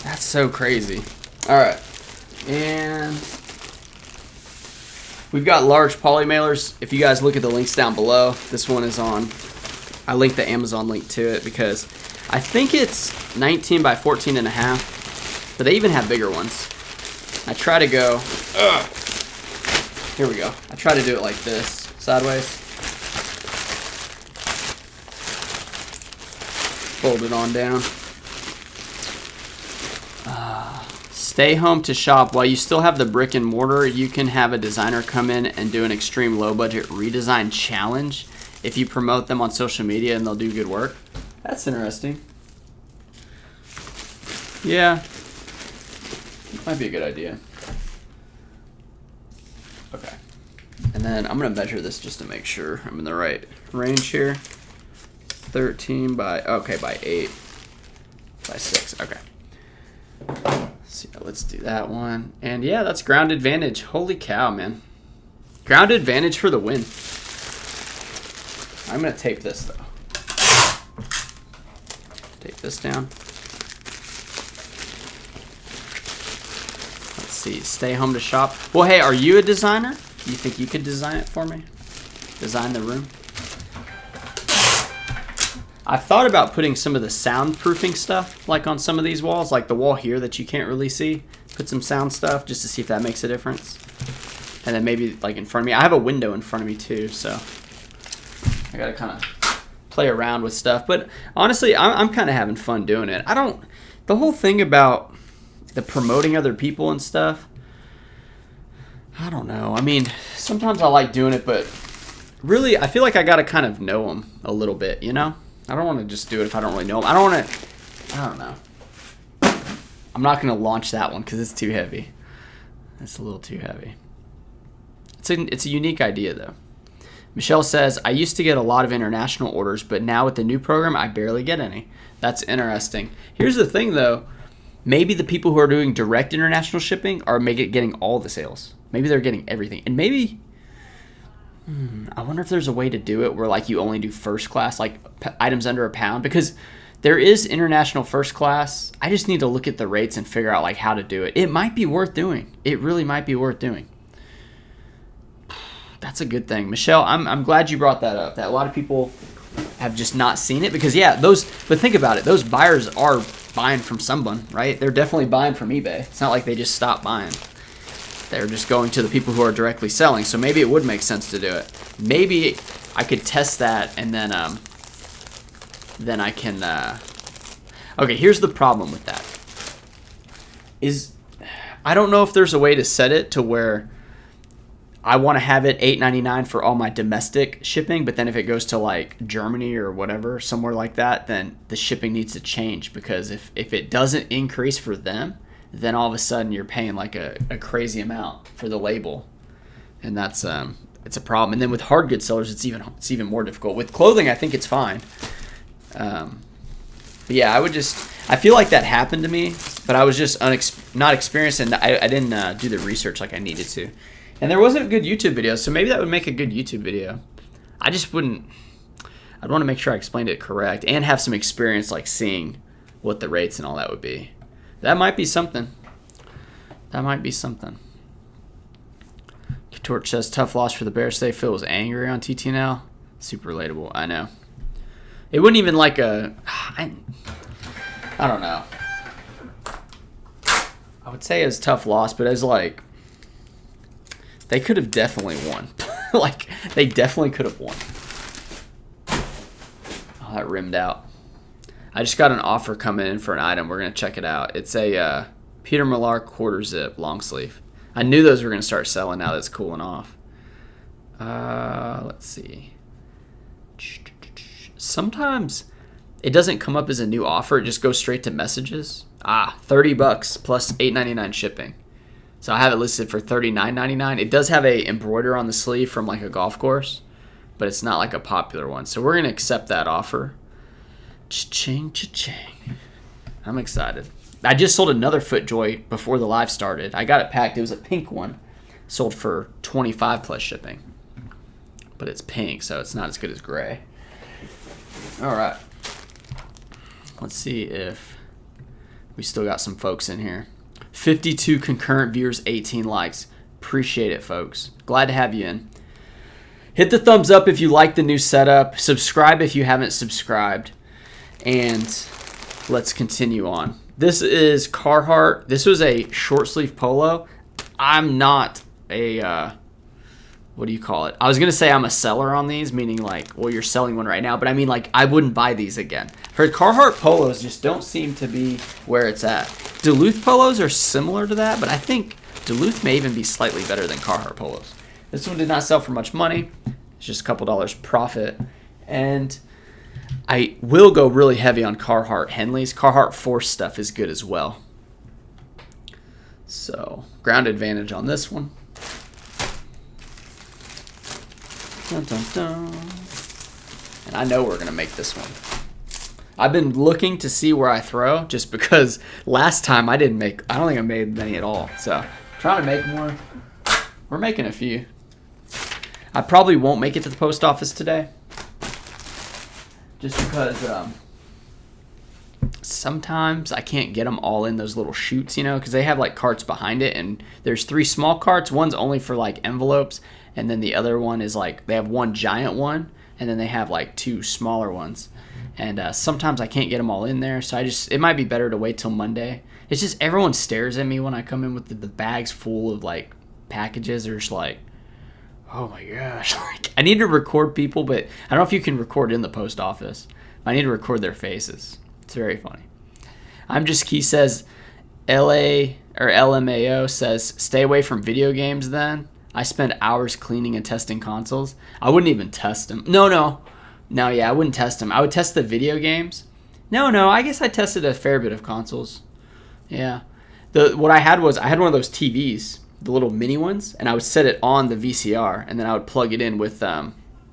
That's so crazy. All right, and we've got large poly mailers. If you guys look at the links down below, this one is on. I linked the Amazon link to it because I think it's 19 by 14 and a half, but they even have bigger ones. I try to go, here we go. I try to do it like this, sideways. Fold it on down. Stay home to shop. While you still have the brick and mortar, you can have a designer come in and do an extreme low budget redesign challenge if you promote them on social media, and they'll do good work. That's interesting. Yeah, might be a good idea. Okay, and then I'm gonna measure this just to make sure I'm in the right range here. 13 by, okay, by 8. by 6. Okay. So yeah, let's do that one. And yeah, that's ground advantage. Holy cow, man. Ground advantage for the win. I'm going to tape this, though. Tape this down. Let's see. Stay home to shop. Well, hey, are you a designer? You think you could design it for me? Design the room? I've thought about putting some of the soundproofing stuff like on some of these walls, like the wall here that you can't really see. Put some sound stuff just to see if that makes a difference. And then maybe like in front of me. I have a window in front of me too, so I gotta kind of play around with stuff. But honestly, I'm kind of having fun doing it. The whole thing about the promoting other people and stuff, I don't know. I mean, sometimes I like doing it, but really I feel like I gotta kind of know them a little bit, you know? I don't want to just do it if I don't really know them. I don't know. I'm not going to launch that one because it's too heavy. It's a little too heavy. It's a unique idea, though. Michelle says, I used to get a lot of international orders, but now with the new program, I barely get any. That's interesting. Here's the thing, though. Maybe the people who are doing direct international shipping are getting all the sales. Maybe they're getting everything. And maybe... I wonder if there's a way to do it where like you only do first class, like items under £1, because there is international first class. I just need to look at the rates and figure out like how to do it. It might be worth doing. It really might be worth doing. That's a good thing. Michelle, I'm glad you brought that up. That a lot of people have just not seen it because but think about it. Those buyers are buying from someone, right? They're definitely buying from eBay. It's not like they just stopped buying. They're just going to the people who are directly selling. So maybe it would make sense to do it. Maybe I could test that and then I can... Okay, here's the problem with that. I don't know if there's a way to set it to where I want to have it $8.99 for all my domestic shipping, but then if it goes to like Germany or whatever, somewhere like that, then the shipping needs to change because if it doesn't increase for them, then all of a sudden you're paying like a crazy amount for the label, and that's it's a problem. And then with hard goods sellers, it's even more difficult. With clothing, I think it's fine. But yeah, I feel like that happened to me, but I was just not experienced, and I didn't do the research like I needed to. And there wasn't a good YouTube video, so maybe that would make a good YouTube video. I'd want to make sure I explained it correct and have some experience like seeing what the rates and all that would be. That might be something. Torch says, tough loss for the Bears. They Phil was angry on TTNL. Super relatable. I know. It wouldn't even like I don't know. I would say it's tough loss, but as like, they could have definitely won. Like, they definitely could have won. Oh, that rimmed out. I just got an offer coming in for an item. We're going to check it out. It's a Peter Millar quarter zip long sleeve. I knew those were going to start selling now that it's cooling off. Let's see. Sometimes it doesn't come up as a new offer. It just goes straight to messages. $30 plus $8.99 shipping. So I have it listed for $39.99. It does have a embroider on the sleeve from like a golf course, but it's not like a popular one. So we're going to accept that offer. Cha-ching, cha-ching. I'm excited. I just sold another FootJoy before the live started. I got it packed. It was a pink one. Sold for $25 plus shipping. But it's pink, so it's not as good as gray. All right. Let's see if we still got some folks in here. 52 concurrent viewers, 18 likes. Appreciate it, folks. Glad to have you in. Hit the thumbs up if you like the new setup. Subscribe if you haven't subscribed. And let's continue on. This is Carhartt. This was a short sleeve polo. I'm not a, what do you call it? I was going to say I'm a seller on these, meaning like, well, you're selling one right now. But I mean, like, I wouldn't buy these again. For Carhartt polos just don't seem to be where it's at. Duluth polos are similar to that, but I think Duluth may even be slightly better than Carhartt polos. This one did not sell for much money. It's just a couple dollars profit. And I will go really heavy on Carhartt Henleys. Carhartt Force stuff is good as well. So, ground advantage on this one. Dun, dun, dun. And I know we're going to make this one. I've been looking to see where I throw, just because last time I don't think I made many at all. So trying to make more. We're making a few. I probably won't make it to the post office today, just because sometimes I can't get them all in those little chutes, because they have like carts behind it, and there's 3 small carts. One's only for like envelopes, and then the other one is like they have one giant one, and then they have like 2 smaller ones. And sometimes I can't get them all in there, so it might be better to wait till Monday. It's just everyone stares at me when I come in with the bags full of like packages. They're just like, oh my gosh. Like, I need to record people, but I don't know if you can record in the post office. I need to record their faces. It's very funny. He says, LMAO says, stay away from video games then. I spend hours cleaning and testing consoles. I wouldn't even test them. No, yeah, I wouldn't test them. I would test the video games. No, I guess I tested a fair bit of consoles. Yeah. What I had was, I had one of those TVs, the little mini ones, and I would set it on the VCR, and then I would plug it in with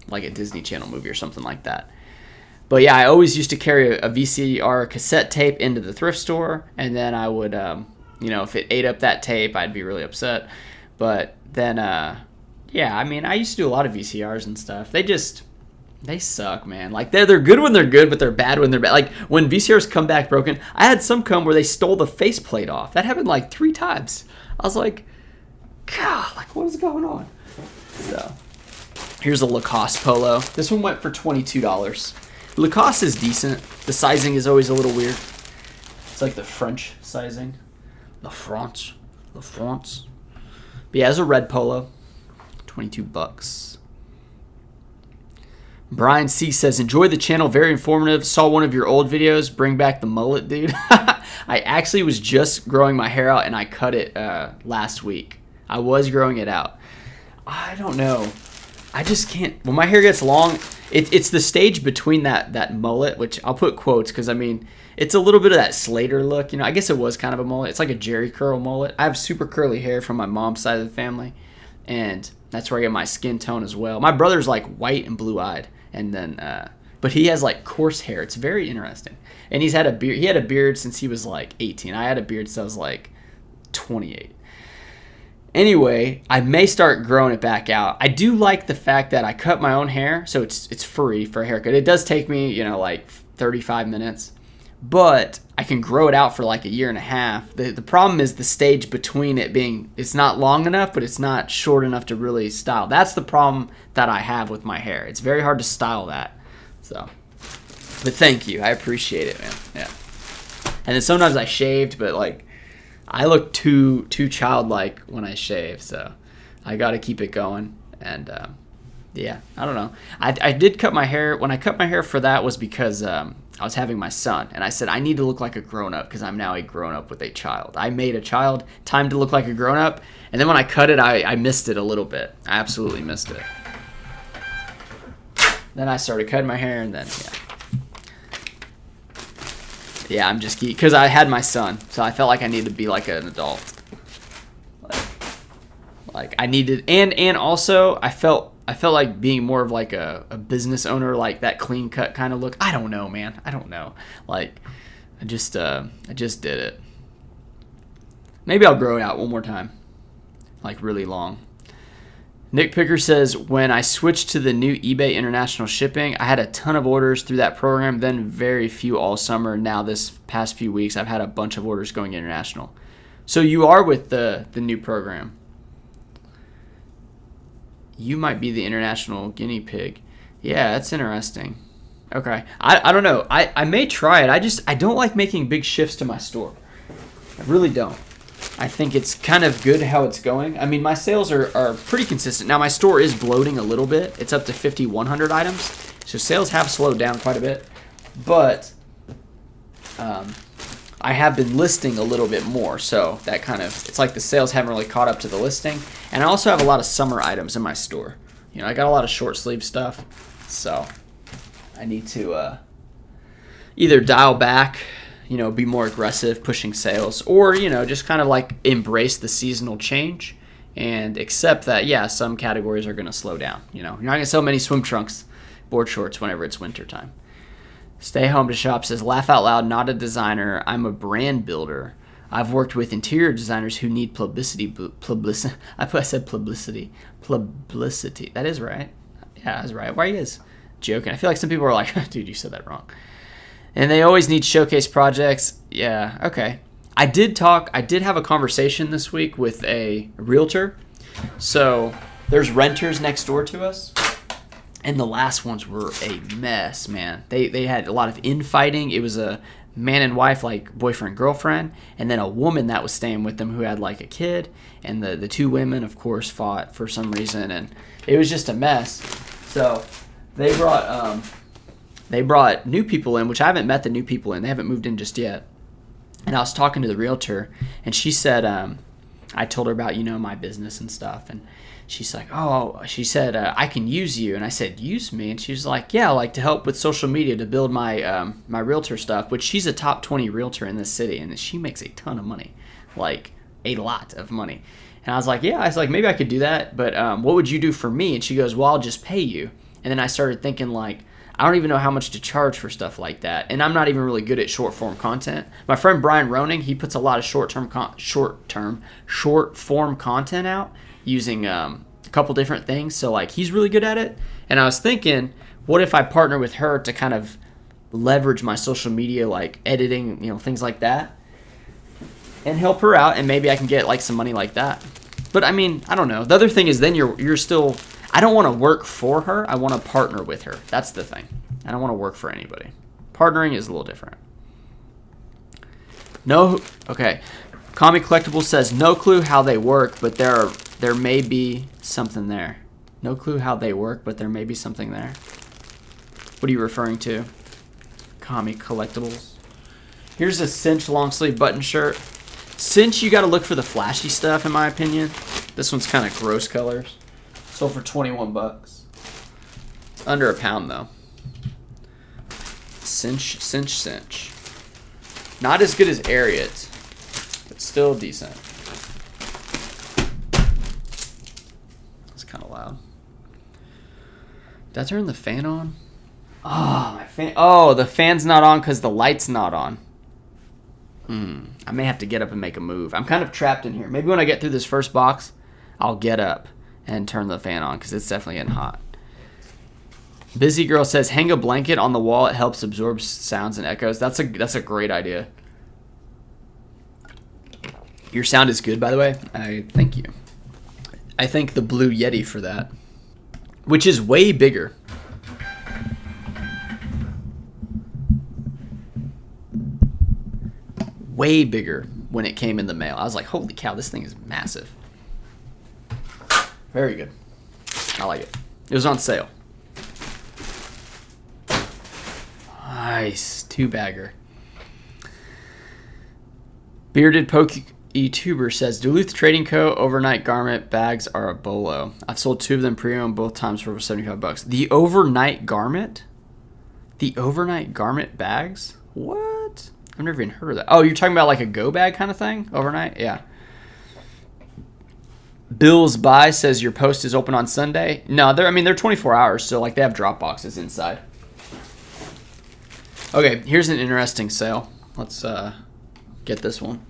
like a Disney Channel movie or something like that. But yeah, I always used to carry a VCR cassette tape into the thrift store, and then I would, if it ate up that tape, I'd be really upset. But then, yeah, I mean, I used to do a lot of VCRs and stuff. They suck, man. Like, they're good when they're good, but they're bad when they're bad. Like, when VCRs come back broken, I had some come where they stole the faceplate off. That happened like 3 times. I was like, God, like, what is going on? So, here's a Lacoste polo. This one went for $22. Lacoste is decent. The sizing is always a little weird. It's like the French sizing. The France. But yeah, it's a red polo. $22. Brian C says, enjoy the channel, very informative. Saw one of your old videos, bring back the mullet, dude. I actually was just growing my hair out, and I cut it last week. I was growing it out. I don't know. I just can't. When my hair gets long, it's the stage between that mullet, which I'll put quotes because, I mean, it's a little bit of that Slater look. I guess it was kind of a mullet. It's like a Jerry curl mullet. I have super curly hair from my mom's side of the family, and that's where I get my skin tone as well. My brother's like white and blue-eyed, and then but he has like coarse hair. It's very interesting. And he's had a beard. He had a beard since he was like 18. I had a beard since I was like 28. Anyway, I may start growing it back out. I do like the fact that I cut my own hair, so it's free for a haircut. It does take me, like 35 minutes, but I can grow it out for like a year and a half. The problem is the stage between it being, it's not long enough, but it's not short enough to really style. That's the problem that I have with my hair. It's very hard to style that. So, but thank you. I appreciate it, man. Yeah. And then sometimes I shaved, but like, I look too childlike when I shave, so I got to keep it going. And yeah, I don't know. I did cut my hair. When I cut my hair for that was because I was having my son, and I said I need to look like a grown-up because I'm now a grown-up with a child. I made a child, time to look like a grown-up, and then when I cut it, I missed it a little bit. I absolutely missed it. Then I started cutting my hair, and then yeah. Yeah, I'm just geek because I had my son, so I felt like I needed to be like an adult. Like I needed, and also I felt like being more of like a business owner, like that clean cut kind of look. I don't know, man. I don't know. Like I just did it. Maybe I'll grow it out one more time, like really long. Nick Picker says, when I switched to the new eBay international shipping, I had a ton of orders through that program, then very few all summer. Now this past few weeks, I've had a bunch of orders going international. So you are with the new program. You might be the international guinea pig. Yeah, that's interesting. Okay. I don't know. I may try it. I don't like making big shifts to my store. I really don't. I think it's kind of good how it's going. I mean, my sales are pretty consistent. Now, my store is bloating a little bit. It's up to 5,100 items. So sales have slowed down quite a bit. But I have been listing a little bit more. So that kind of, it's like the sales haven't really caught up to the listing. And I also have a lot of summer items in my store. I got a lot of short sleeve stuff. So I need to either dial back, be more aggressive pushing sales, or, just kind of like embrace the seasonal change and accept that, yeah, some categories are going to slow down. You're not going to sell many swim trunks, board shorts whenever it's winter time. Stay Home to Shop says, laugh out loud, not a designer. I'm a brand builder. I've worked with interior designers who need publicity. I said publicity. Publicity. That is right. Yeah, that's right. Why are you guys joking? I feel like some people are like, dude, you said that wrong. And they always need showcase projects. Yeah, okay. I did have a conversation this week with a realtor. So there's renters next door to us. And the last ones were a mess, man. They had a lot of infighting. It was a man and wife, like boyfriend, girlfriend, and then a woman that was staying with them who had like a kid. And the two women, of course, fought for some reason. And it was just a mess. So they brought new people in, which I haven't met the new people in. They haven't moved in just yet. And I was talking to the realtor, and she said, I told her about, my business and stuff. And she's like, I can use you. And I said, use me? And she was like, yeah, like to help with social media to build my my realtor stuff, which she's a top 20 realtor in this city. And she makes a ton of money, like a lot of money. And I was like, yeah, maybe I could do that. But what would you do for me? And she goes, well, I'll just pay you. And then I started thinking like, I don't even know how much to charge for stuff like that. And I'm not even really good at short form content. My friend Brian Roning, he puts a lot of short form content out using a couple different things. So like he's really good at it. And I was thinking, what if I partner with her to kind of leverage my social media, like editing, things like that, and help her out, and maybe I can get like some money like that. But I mean, I don't know. The other thing is then you're still, I don't want to work for her. I want to partner with her. That's the thing. I don't want to work for anybody. Partnering is a little different. Okay. Comic Collectible says, no clue how they work, but there may be something there. No clue how they work, but there may be something there. What are you referring to? Comic Collectibles. Here's a cinch long sleeve button shirt. Cinch, you got to look for the flashy stuff, in my opinion. This one's kind of gross colors. Sold for $21. Under a pound though. Cinch. Not as good as Ariat, but still decent. It's kind of loud. Did I turn the fan on? Oh, my fan. Oh, the fan's not on because the light's not on. I may have to get up and make a move. I'm kind of trapped in here. Maybe when I get through this first box, I'll get up and turn the fan on because it's definitely getting hot. Busy Girl says, hang a blanket on the wall. It helps absorb sounds and echoes. That's a great idea. Your sound is good, by the way. I thank you. I thank the Blue Yeti for that, which is way bigger. Way bigger when it came in the mail. I was like, holy cow, this thing is massive. Very good. I like it. It was on sale. Nice. 2-bagger. Bearded Poke YouTuber says, Duluth Trading Co. overnight garment bags are a bolo. I've sold 2 of them pre-owned both times for over $75. The overnight garment? The overnight garment bags? What? I've never even heard of that. Oh, you're talking about like a go bag kind of thing? Overnight? Yeah. Bill's Buy says your post is open on Sunday. No, they're 24 hours, so like they have drop boxes inside. Okay, here's an interesting sale. Let's get this one.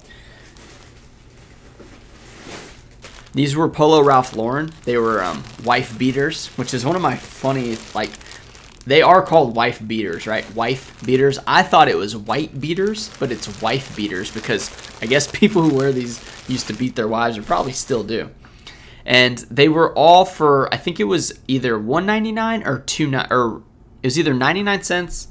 These were Polo Ralph Lauren. They were wife beaters, which is one of my funny, like, they are called wife beaters, right? Wife beaters. I thought it was white beaters, but it's wife beaters because I guess people who wear these used to beat their wives or probably still do. And they were all for, I think it was either $1.99 or it was either 99 cents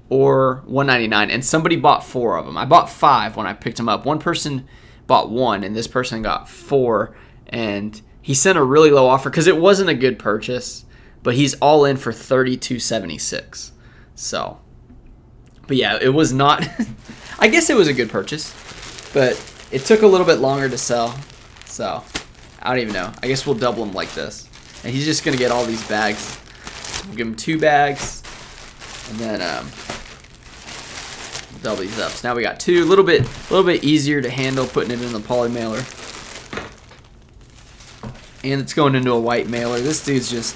or $1.99, and somebody bought 4 of them. I bought 5 when I picked them up. One person bought 1, and this person got 4, and he sent a really low offer because it wasn't a good purchase, but he's all in for $32.76. So, but yeah, it was not. I guess it was a good purchase, but it took a little bit longer to sell. So I don't even know. I guess we'll double them like this, and he's just gonna get all these bags. We'll give him 2 bags, and then double these up. So now we got 2. A little bit easier to handle putting it in the poly mailer. And it's going into a white mailer. This dude's just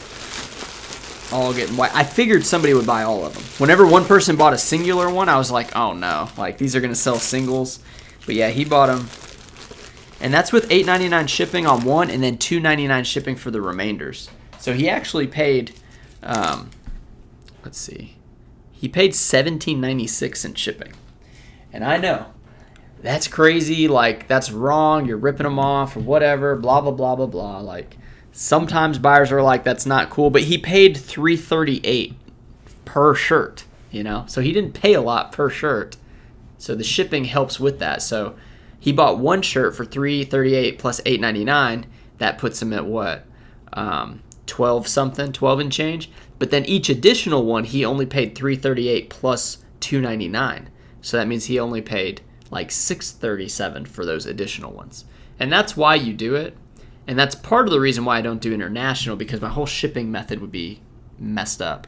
all getting white. I figured somebody would buy all of them. Whenever one person bought a singular one, I was like, oh no, like these are gonna sell singles. But yeah, he bought them, and that's with $8.99 shipping on one, and then $2.99 shipping for the remainders. So he actually paid, let's see, he paid $17.96 in shipping, and I know that's crazy. Like that's wrong. You're ripping them off or whatever. Blah blah blah blah blah. Like sometimes buyers are like, that's not cool. But he paid $3.38 per shirt. You know, so he didn't pay a lot per shirt. So the shipping helps with that. So he bought one shirt for $3.38 plus $8.99. That puts him at what? 12 something, 12 and change. But then each additional one, he only paid $3.38 plus $2.99. So that means he only paid like $6.37 for those additional ones. And that's why you do it. And that's part of the reason why I don't do international, because my whole shipping method would be messed up.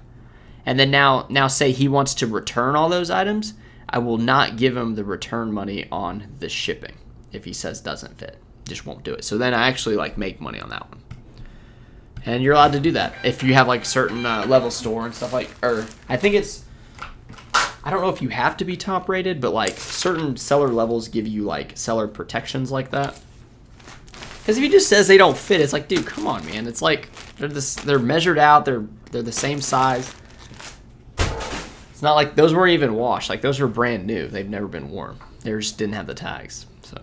And then now say he wants to return all those items, I will not give him the return money on the shipping if he says doesn't fit. Just won't do it. So then I actually like make money on that one. And you're allowed to do that if you have like certain level store and stuff like, or I think it's, I don't know if you have to be top rated, but like certain seller levels give you like seller protections like that. Because if he just says they don't fit, it's like, dude, come on, man. It's like they're measured out, they're the same size. It's not like those weren't even washed. Like those were brand new. They've never been worn. They just didn't have the tags. So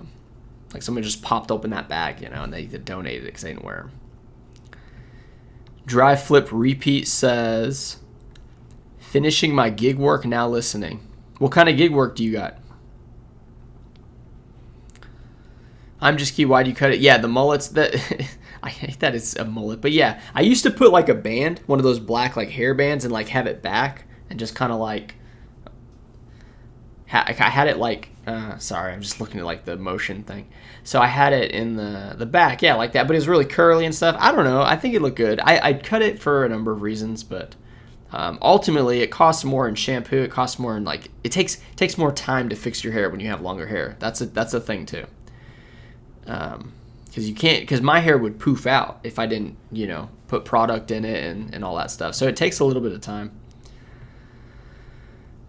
like someone just popped open that bag, you know, and they donated it because they didn't wear them. Dry Flip Repeat says, finishing my gig work, now listening. What kind of gig work do you got? I'm just key. Why do you cut it? Yeah, the mullets. That I hate that it's a mullet, but yeah, I used to put like a band, one of those black like hair bands, and like have it back and just kind of like. I had it like. Sorry, I'm just looking at like the motion thing. So I had it in the back, yeah, like that. But it was really curly and stuff. I don't know. I think it looked good. I'd cut it for a number of reasons, but. Ultimately, it costs more in shampoo. It costs more in like it takes more time to fix your hair when you have longer hair. That's a thing too. Because my hair would poof out if I didn't put product in it and all that stuff. So it takes a little bit of time.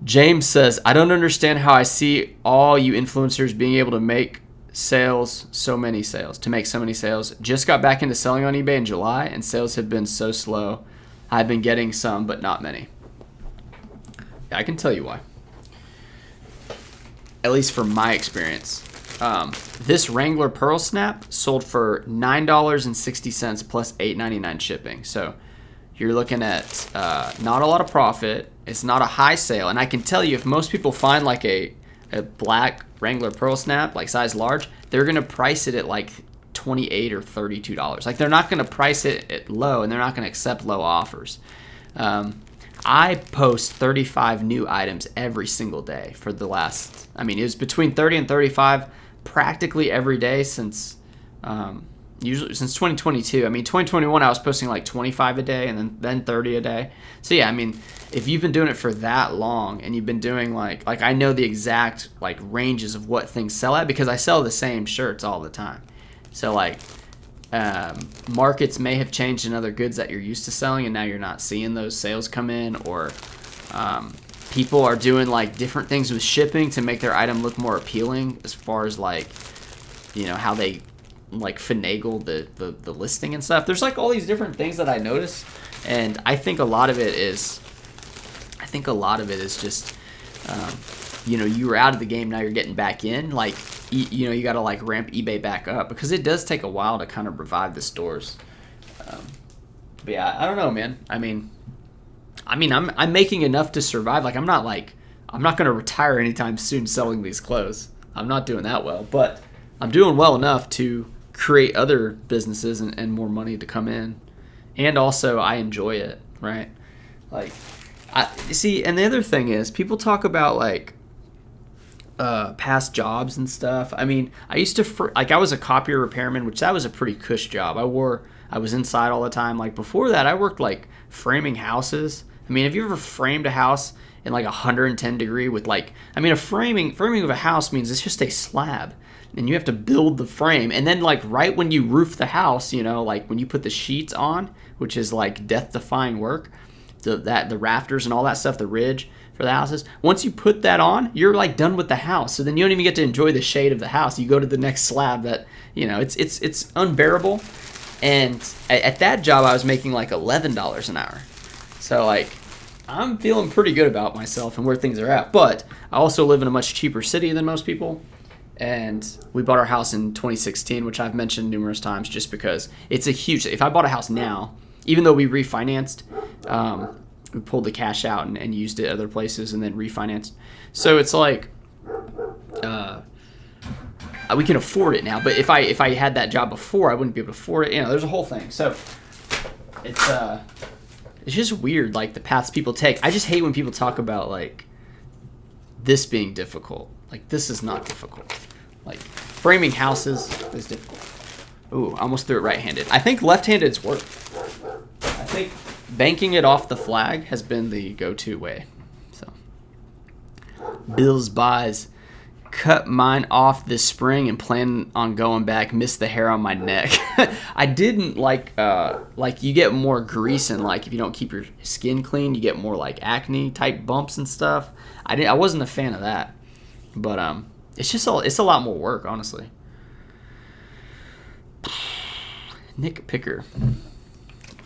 James says, I don't understand how I see all you influencers being able to make so many sales. Just got back into selling on eBay in July, and sales have been so slow. I've been getting some, but not many. I can tell you why. At least from my experience. This Wrangler Pearl Snap sold for $9.60 plus $8.99 shipping. So you're looking at not a lot of profit. It's not a high sale. And I can tell you, if most people find like a black Wrangler Pearl Snap, like size large, they're going to price it at like $28 or $32. Like they're not going to price it at low, and they're not going to accept low offers. I post 35 new items every single day for the last, it was between 30 and 35 practically every day since usually since 2022. 2021 I was posting like 25 a day and then 30 a day. So yeah, if you've been doing it for that long and you've been doing like I know the exact like ranges of what things sell at, because I sell the same shirts all the time. So like markets may have changed in other goods that you're used to selling, and now you're not seeing those sales come in, or people are doing like different things with shipping to make their item look more appealing, as far as like how they like finagle the listing and stuff. There's like all these different things that I notice, and I think a lot of it is just you were out of the game, now you're getting back in. Like you got to like ramp eBay back up, because it does take a while to kind of revive the stores. But yeah, I don't know, man. I'm making enough to survive. Like I'm not going to retire anytime soon selling these clothes. I'm not doing that well, but I'm doing well enough to create other businesses and more money to come in. And also I enjoy it, right? Like see, and the other thing is, people talk about like past jobs and stuff. I used to I was a copier repairman, which that was a pretty cush job. I was inside all the time. Like before that, I worked like framing houses. Have you ever framed a house in like 110 degree with like, a framing of a house means it's just a slab, and you have to build the frame, and then like right when you roof the house, like when you put the sheets on, which is like death-defying work, the rafters and all that stuff, the ridge for the houses. Once you put that on, you're like done with the house. So then you don't even get to enjoy the shade of the house. You go to the next slab that, it's unbearable. And at that job, I was making like $11 an hour. So like, I'm feeling pretty good about myself and where things are at. But I also live in a much cheaper city than most people. And we bought our house in 2016, which I've mentioned numerous times just because it's a huge, if I bought a house now, even though we refinanced, we pulled the cash out and used it other places and then refinanced. So it's like, we can afford it now. But if I had that job before, I wouldn't be able to afford it. There's a whole thing. So it's just weird, like the paths people take. I just hate when people talk about like this being difficult. Like this is not difficult. Like framing houses is difficult. Ooh, I almost threw it right-handed. I think left-handed's work. I think banking it off the flag has been the go-to way. So, Bills buys. Cut mine off this spring and plan on going back. Missed the hair on my neck. I didn't like you get more grease and like if you don't keep your skin clean, you get more like acne type bumps and stuff. I wasn't a fan of that, but it's a lot more work, honestly. Nick Picker. I'm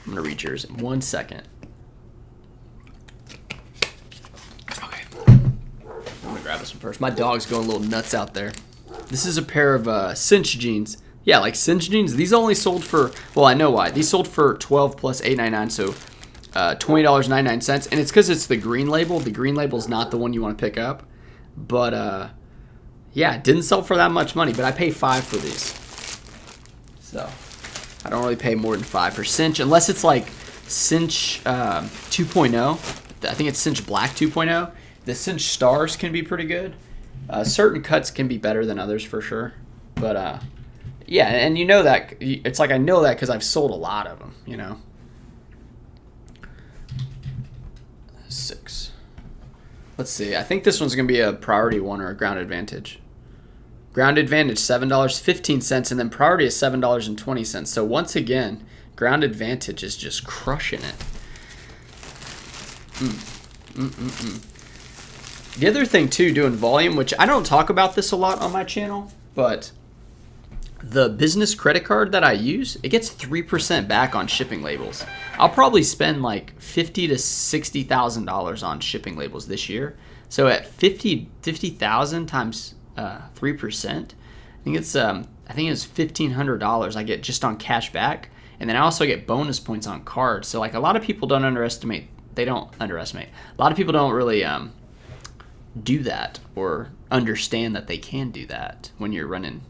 gonna read yours in 1 second. Grab this one first. My dog's going a little nuts out there. This is a pair of cinch jeans. Yeah, like cinch jeans. These only sold for, well, I know why. These sold for $12 plus $8.99, so $20.99. And it's because it's the green label. The green label is not the one you want to pick up. But, yeah, it didn't sell for that much money, but I pay $5 for these. So, I don't really pay more than $5 for cinch, unless it's like cinch 2.0. I think it's cinch black 2.0. The cinch stars can be pretty good. Certain cuts can be better than others for sure. But, yeah, and you know that. It's like I know that because I've sold a lot of them, 6. Let's see. I think this one's going to be a priority one or a ground advantage. Ground advantage, $7.15, and then priority is $7.20. So once again, ground advantage is just crushing it. The other thing, too, doing volume, which I don't talk about this a lot on my channel, but the business credit card that I use, it gets 3% back on shipping labels. I'll probably spend like $50,000 to $60,000 on shipping labels this year. So at 50,000 times 3%, I think it's $1,500 I get just on cash back, and then I also get bonus points on cards. So like a lot of people don't underestimate. A lot of people don't really do that or understand that they can do that when you're running,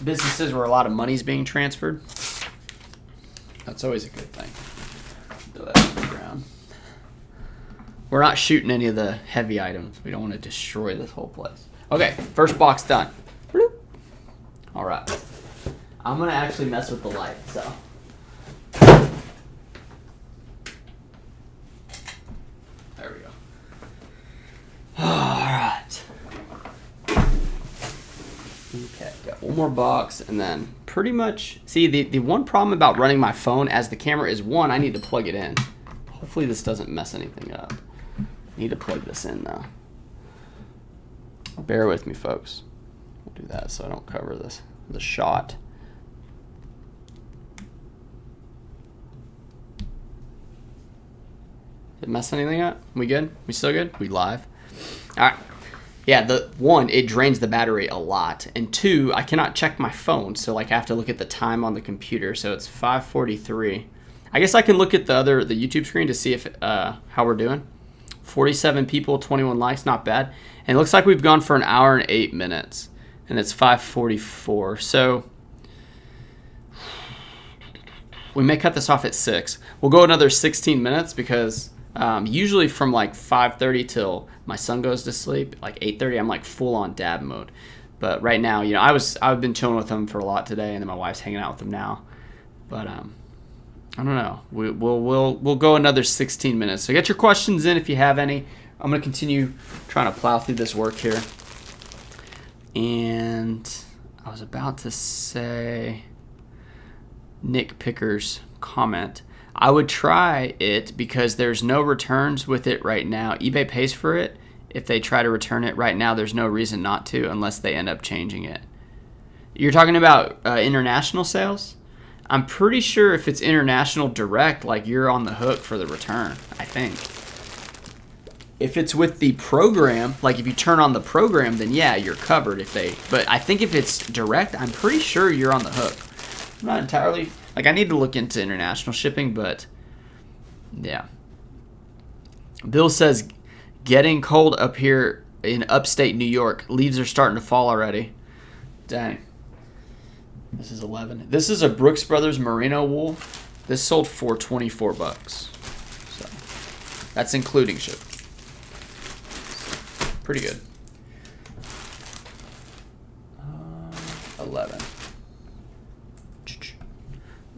businesses where a lot of money's being transferred. That's always a good thing. Throw that on the ground. We're not shooting any of the heavy items. We don't want to destroy this whole place. Okay, first box done. Bloop. All right. I'm going to actually mess with the light, so. There we go. All right. Okay, got one more box, and then pretty much, see, the one problem about running my phone as the camera is, one, I need to plug it in. Hopefully this doesn't mess anything up. Need to plug this in though. Bear with me, folks. We'll do that so I don't cover the shot. Did it mess anything up? We good? We still good? We live? All right. Yeah, the one, it drains the battery a lot, and two, I cannot check my phone, so like I have to look at the time on the computer. So it's 5:43. I guess I can look at the YouTube screen to see if how we're doing. 47 people, 21 likes, not bad. And it looks like we've gone for an hour and 8 minutes, and it's 5:44. So we may cut this off at 6. We'll go another 16 minutes because usually from like 5:30 till my son goes to sleep, like 8:30, I'm like full on dad mode. But right now, I've been chilling with him for a lot today, and then my wife's hanging out with him now. But I don't know. We'll go another 16 minutes. So get your questions in if you have any. I'm gonna continue trying to plow through this work here. And I was about to say Nick Picker's comment. I would try it because there's no returns with it right now. eBay pays for it. If they try to return it right now, there's no reason not to unless they end up changing it. You're talking about international sales? I'm pretty sure if it's international direct, like you're on the hook for the return, I think. If it's with the program, like if you turn on the program, then yeah, you're covered but I think if it's direct, I'm pretty sure you're on the hook. I'm not entirely, like I need to look into international shipping, but yeah. Bill says, getting cold up here in upstate New York. Leaves are starting to fall already. Dang. This is 11. This is a Brooks Brothers merino wool. This sold for $24. So that's including shipping. Pretty good. 11.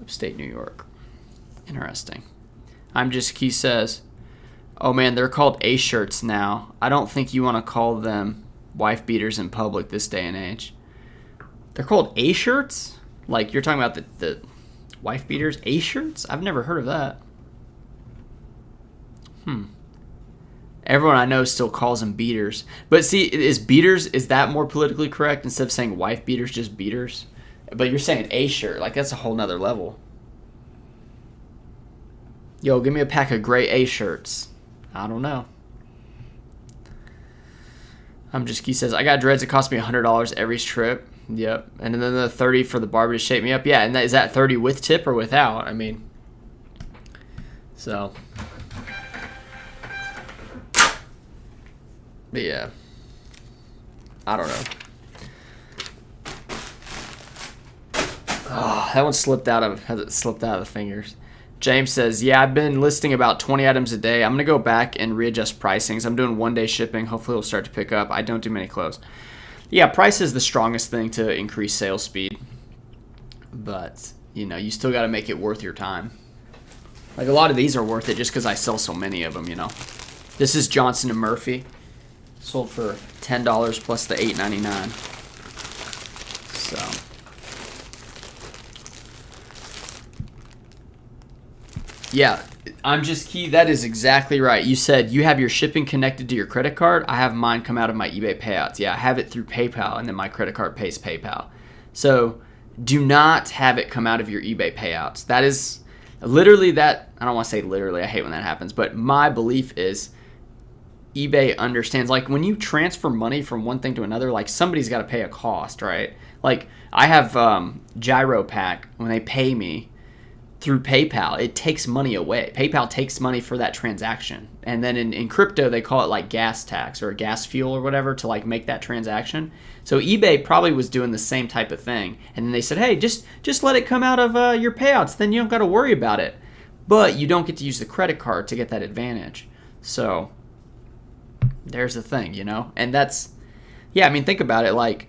Upstate New York. Interesting. Key says, oh man, they're called A-shirts now. I don't think you want to call them wife beaters in public this day and age. They're called A-shirts? Like you're talking about the wife beaters? A-shirts? I've never heard of that. Everyone I know still calls them beaters. But see, is that more politically correct instead of saying wife beaters, just beaters? But you're saying A-shirt. Like that's a whole nother level. Yo, give me a pack of gray A-shirts. I don't know. He says, I got dreads. It cost me $100 every strip. Yep. And then the 30 for the barber to shape me up. Yeah, and is that 30 with tip or without? I mean, so. But yeah. I don't know. Oh, that one slipped out of the fingers. James says, yeah, I've been listing about 20 items a day. I'm going to go back and readjust pricings. I'm doing one-day shipping. Hopefully it'll start to pick up. I don't do many clothes. Yeah, price is the strongest thing to increase sales speed. But, you still got to make it worth your time. Like a lot of these are worth it just because I sell so many of them, This is Johnson & Murphy. Sold for $10 plus the $8.99. So. Yeah, that is exactly right. You said you have your shipping connected to your credit card. I have mine come out of my eBay payouts. Yeah, I have it through PayPal, and then my credit card pays PayPal. So do not have it come out of your eBay payouts. That is literally that. I don't want to say literally. I hate when that happens. But my belief is eBay understands, like when you transfer money from one thing to another, like somebody's got to pay a cost, right? Like I have Jiaropack. When they pay me through PayPal, it takes money away. PayPal takes money for that transaction. And then in crypto, they call it like gas tax or gas fuel or whatever to like make that transaction. So eBay probably was doing the same type of thing. And then they said, hey, just let it come out of your payouts. Then you don't got to worry about it. But you don't get to use the credit card to get that advantage. So there's the thing, And that's, yeah, I mean, think about it. Like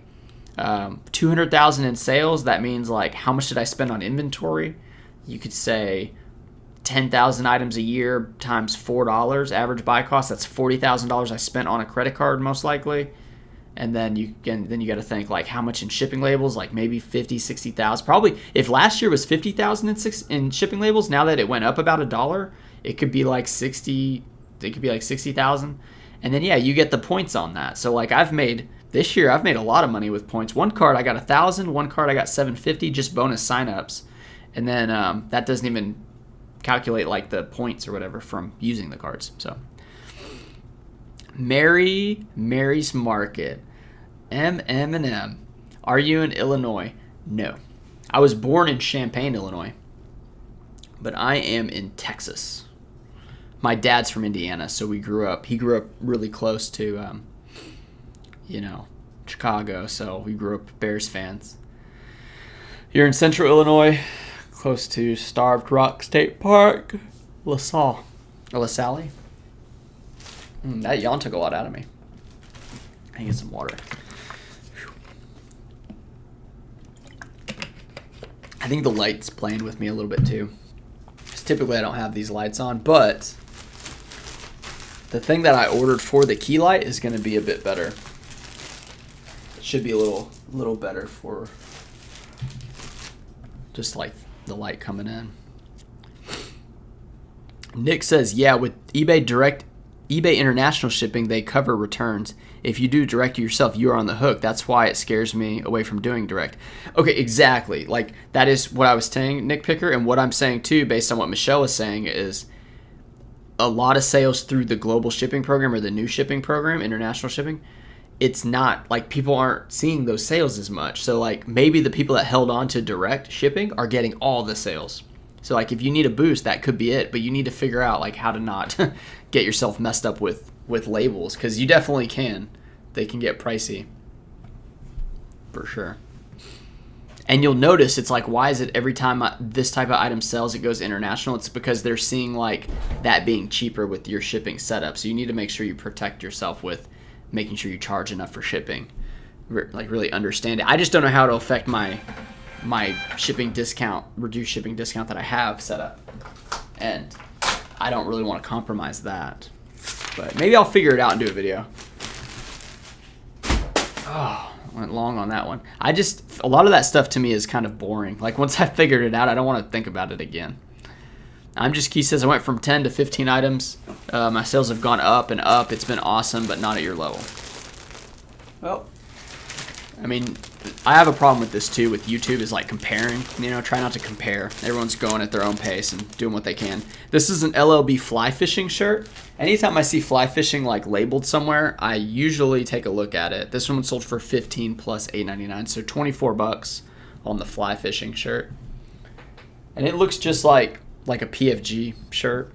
200,000 in sales, that means like how much did I spend on inventory? You could say 10,000 items a year times $4 average buy cost. That's $40,000 I spent on a credit card most likely. And then you got to think like how much in shipping labels, like maybe 50, 60,000. Probably if last year was 50,000 in shipping labels, now that it went up about $1, it could be like 60. It could be like 60,000. And then yeah, you get the points on that. So like this year I've made a lot of money with points. One card I got 1,000. One card I got 750, just bonus signups. And then that doesn't even calculate like the points or whatever from using the cards. So Mary's Market, M. Are you in Illinois? No. I was born in Champaign, Illinois, but I am in Texas. My dad's from Indiana, so he grew up really close to, Chicago, so we grew up Bears fans. You're in Central Illinois, close to Starved Rock State Park, LaSalle. That yawn took a lot out of me. I need some water. I think the light's playing with me a little bit too. Because typically I don't have these lights on, but the thing that I ordered for the key light is going to be a bit better. It should be a little better for just like the light coming in. Nick says, yeah, with eBay international shipping, they cover returns. If you do direct yourself, you're on the hook. That's why it scares me away from doing direct. Okay, exactly. Like, that is what I was saying, Nick Picker, and what I'm saying too, based on what Michelle is saying, is a lot of sales through the global shipping program or the new shipping program, international shipping, it's not like people aren't seeing those sales as much. So like maybe the people that held on to direct shipping are getting all the sales. So like if you need a boost, that could be it, but you need to figure out like how to not get yourself messed up with labels, because you definitely can. They can get pricey for sure. And you'll notice it's like, why is it every time this type of item sells, it goes international? It's because they're seeing like that being cheaper with your shipping setup. So you need to make sure you protect yourself with making sure you charge enough for shipping. Like really understand it. I just don't know how it'll affect my shipping discount, reduced shipping discount that I have set up. And I don't really want to compromise that. But maybe I'll figure it out and do a video. Oh, went long on that one. A lot of that stuff to me is kind of boring. Like once I figured it out, I don't want to think about it again. Key says, I went from 10 to 15 items. My sales have gone up and up. It's been awesome, but not at your level. Well, I mean, I have a problem with this too with YouTube, is like comparing. Try not to compare. Everyone's going at their own pace and doing what they can. This is an LLB fly fishing shirt. Anytime I see fly fishing like labeled somewhere, I usually take a look at it. This one sold for $15 plus $8.99, so $24 on the fly fishing shirt. And it looks just like a PFG shirt,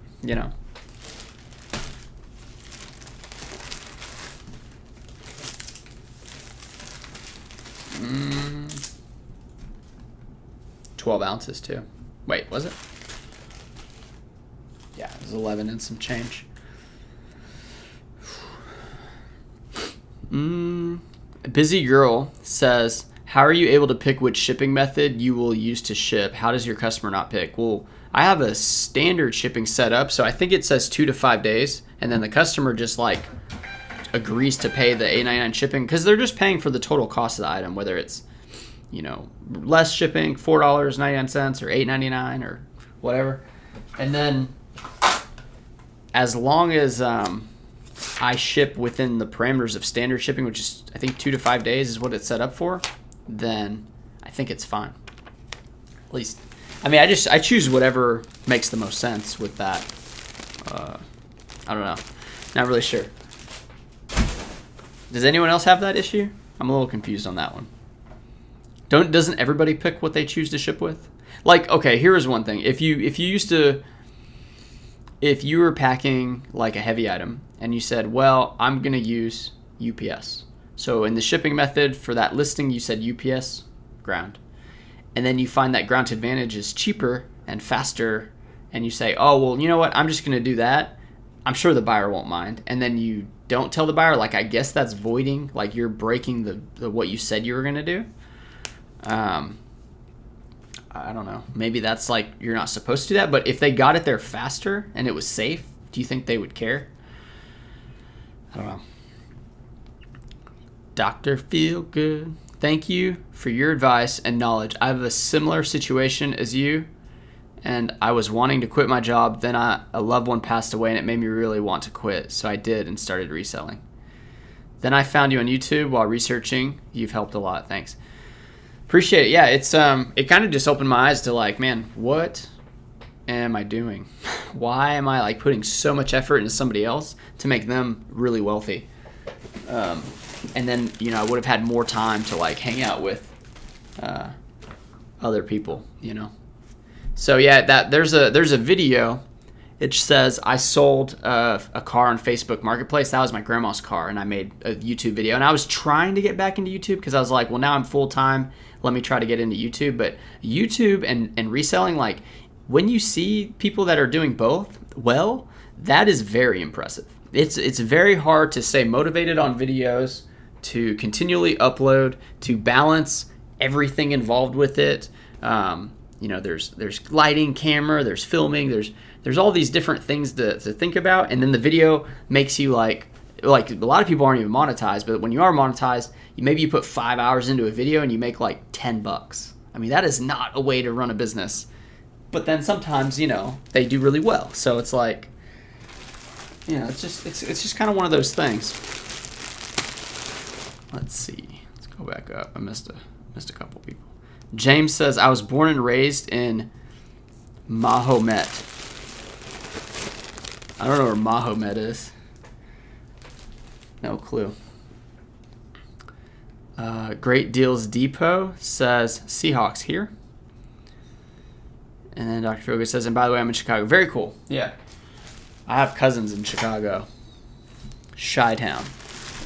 Mm, 12 ounces too. Wait, was it? Yeah, it was 11 and some change. Busy Girl says, how are you able to pick which shipping method you will use to ship? How does your customer not pick? Well, I have a standard shipping set up, so I think it says 2 to 5 days, and then the customer just like agrees to pay the $8.99 shipping, because they're just paying for the total cost of the item, whether it's less shipping, $4.99 or $8.99 or whatever. And then as long as I ship within the parameters of standard shipping, which is I think 2 to 5 days is what it's set up for, then I think it's fine. At least, I mean, I choose whatever makes the most sense with that. I don't know, not really sure. Does anyone else have that issue? I'm a little confused on that one. Doesn't everybody pick what they choose to ship with? Like, okay, here is one thing. If you were packing like a heavy item and you said, well, I'm gonna use UPS. So in the shipping method for that listing, you said UPS ground. And then you find that Ground Advantage is cheaper and faster, and you say, oh, well, you know what? I'm just gonna do that. I'm sure the buyer won't mind. And then you don't tell the buyer, like, I guess that's voiding, like you're breaking the what you said you were gonna do. I don't know. Maybe that's like you're not supposed to do that, but if they got it there faster and it was safe, do you think they would care? I don't know. Dr. Feelgood, thank you for your advice and knowledge. I have a similar situation as you, and I was wanting to quit my job. Then a loved one passed away, and it made me really want to quit, so I did and started reselling. Then I found you on YouTube while researching. You've helped a lot. Thanks. Appreciate it. Yeah, it's it kind of just opened my eyes to like, man, what am I doing? Why am I like putting so much effort into somebody else to make them really wealthy? And then I would have had more time to like hang out with other people. So yeah, there's a video. It says I sold a car on Facebook Marketplace. That was my grandma's car, and I made a YouTube video. And I was trying to get back into YouTube because I was like, well, now I'm full time. Let me try to get into YouTube. But YouTube and reselling, like when you see people that are doing both well, that is very impressive. It's very hard to stay motivated on videos, to continually upload, to balance everything involved with it. There's lighting, camera, there's filming, there's all these different things to think about, and then the video makes you like a lot of people aren't even monetized, but when you are monetized, maybe you put 5 hours into a video and you make like $10. I mean, that is not a way to run a business But then sometimes, you know, they do really well. So it's like, you know, it's just kind of one of those things. Let's see. Let's go back up. I missed a couple people. James says, I was born and raised in Mahomet. I don't know where Mahomet is. No clue. Great Deals Depot says, Seahawks here. And then Dr. Foga says, and by the way, I'm in Chicago. Very cool. Yeah. I have cousins in Chicago. Chi-town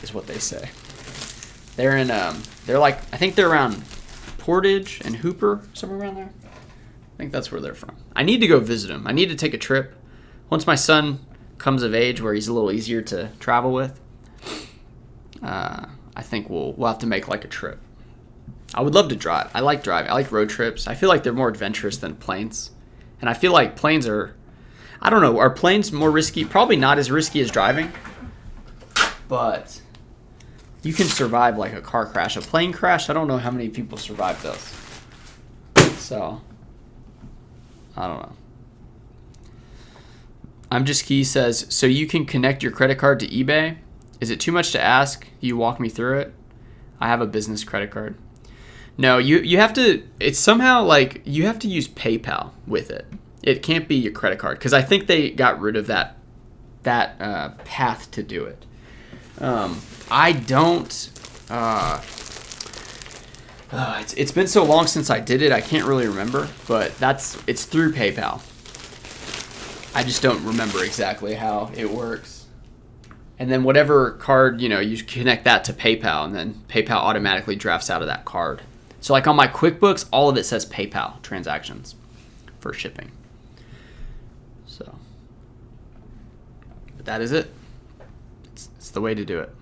is what they say. They're in, they're like, I think they're around Portage and Hooper, somewhere around there. I think that's where they're from. I need to go visit them. I need to take a trip. Once my son comes of age where he's a little easier to travel with, I think we'll have to make like a trip. I would love to drive. I like driving. I like road trips. I feel like they're more adventurous than planes. And I feel like planes are, I don't know, are planes more risky? Probably not as risky as driving. But you can survive like a car crash. A plane crash, I don't know how many people survive those. So, I don't know. I'm Just Key says, so you can connect your credit card to eBay? Is it too much to ask? You walk me through it? I have a business credit card. No, you have to, it's somehow like, you have to use PayPal with it. It can't be your credit card, because I think they got rid of that path to do it. I don't, it's been so long since I did it, I can't really remember, but it's through PayPal. I just don't remember exactly how it works. And then whatever card, you know, you connect that to PayPal, and then PayPal automatically drafts out of that card. So like on my QuickBooks, all of it says PayPal transactions for shipping. So, but that is it. It's the way to do it.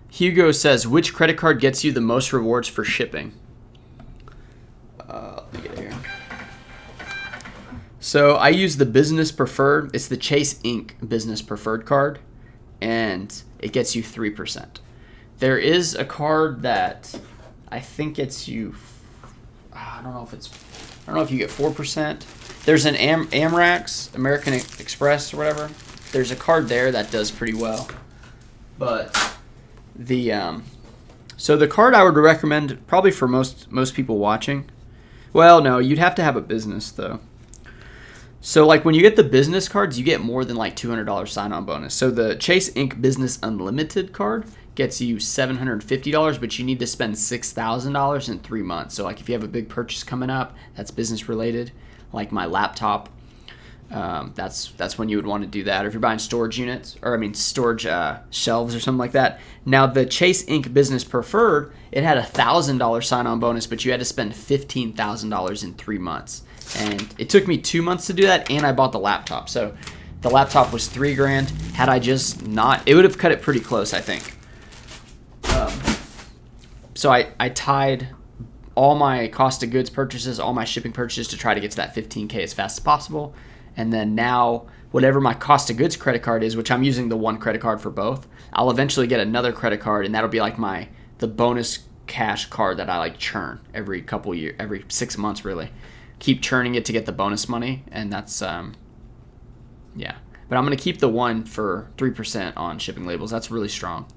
Hugo says, which credit card gets you the most rewards for shipping? Let me get it here. So I use the Business Preferred. It's the Chase Inc. Business Preferred card, and it gets you 3%. There is a card that I think gets you, I don't know if you get 4%. There's an Amrex, American Express or whatever. There's a card there that does pretty well. But so the card I would recommend probably for most people watching. Well, no, you'd have to have a business though. So like when you get the business cards, you get more than like $200 sign-on bonus. So the Chase Inc. Business Unlimited card gets you $750, but you need to spend $6,000 in 3 months. So like if you have a big purchase coming up that's business related, like my laptop, that's when you would want to do that. Or if you're buying storage units, or storage shelves or something like that. Now the Chase Inc. Business Preferred, it had a $1,000 sign-on bonus, but you had to spend $15,000 in 3 months. And it took me 2 months to do that, and I bought the laptop. So the laptop was $3,000. Had I just not, it would have cut it pretty close, I think. So I tied all my cost of goods purchases, all my shipping purchases to try to get to that $15K as fast as possible. And then now, whatever my cost of goods credit card is, which I'm using the one credit card for both, I'll eventually get another credit card, and that'll be like the bonus cash card that I like churn every 6 months really. Keep churning it to get the bonus money, and that's yeah. But I'm gonna keep the one for 3% on shipping labels. That's really strong.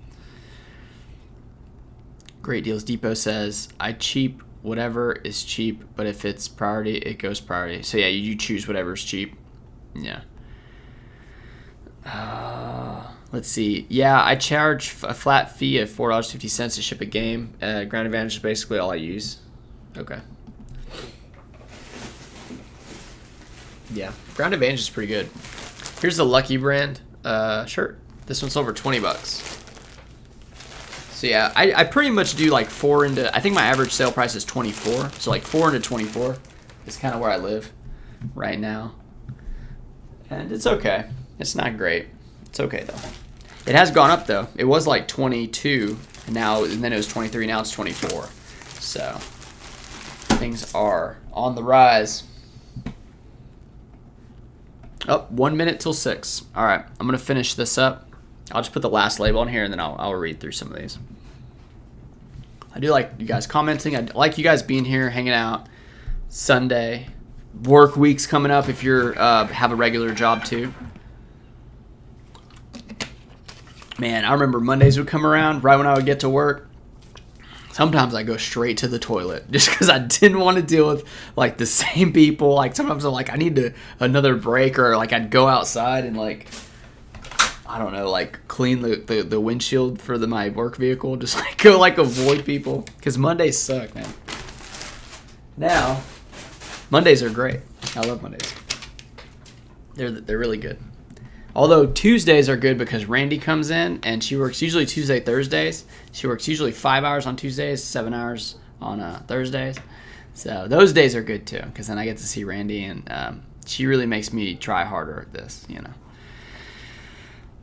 Great Deals Depot says, I cheap whatever is cheap, but if it's priority, it goes priority. So yeah, you choose whatever's cheap. Yeah. Let's see. Yeah, I charge a flat fee of $4.50 to ship a game. Ground Advantage is basically all I use. Okay. Yeah, Ground Advantage is pretty good. Here's the Lucky brand shirt. This one's over $20. So yeah, I pretty much do like 4 into, I think my average sale price is 24. So like 4 into 24 is kind of where I live right now. And it's okay. It's not great. It's okay though. It has gone up though. It was like 22 and then it was 23. Now it's 24. So things are on the rise. Oh, 1 minute till 6. All right, I'm gonna finish this up. I'll just put the last label on here and then I'll read through some of these. I do like you guys commenting. I like you guys being here, hanging out. Sunday. Work week's coming up if you're have a regular job too. Man, I remember Mondays would come around right when I would get to work. Sometimes I go straight to the toilet just because I didn't want to deal with like the same people. Like sometimes I'm like, I need another break, or like I'd go outside and like, I don't know, like clean the windshield for my work vehicle. Just like go like avoid people because Mondays suck, man. Now, Mondays are great. I love Mondays. They're really good. Although Tuesdays are good because Randy comes in and she works usually Tuesday, Thursdays. She works usually 5 hours on Tuesdays, 7 hours on Thursdays. So those days are good too because then I get to see Randy, and she really makes me try harder at this, you know.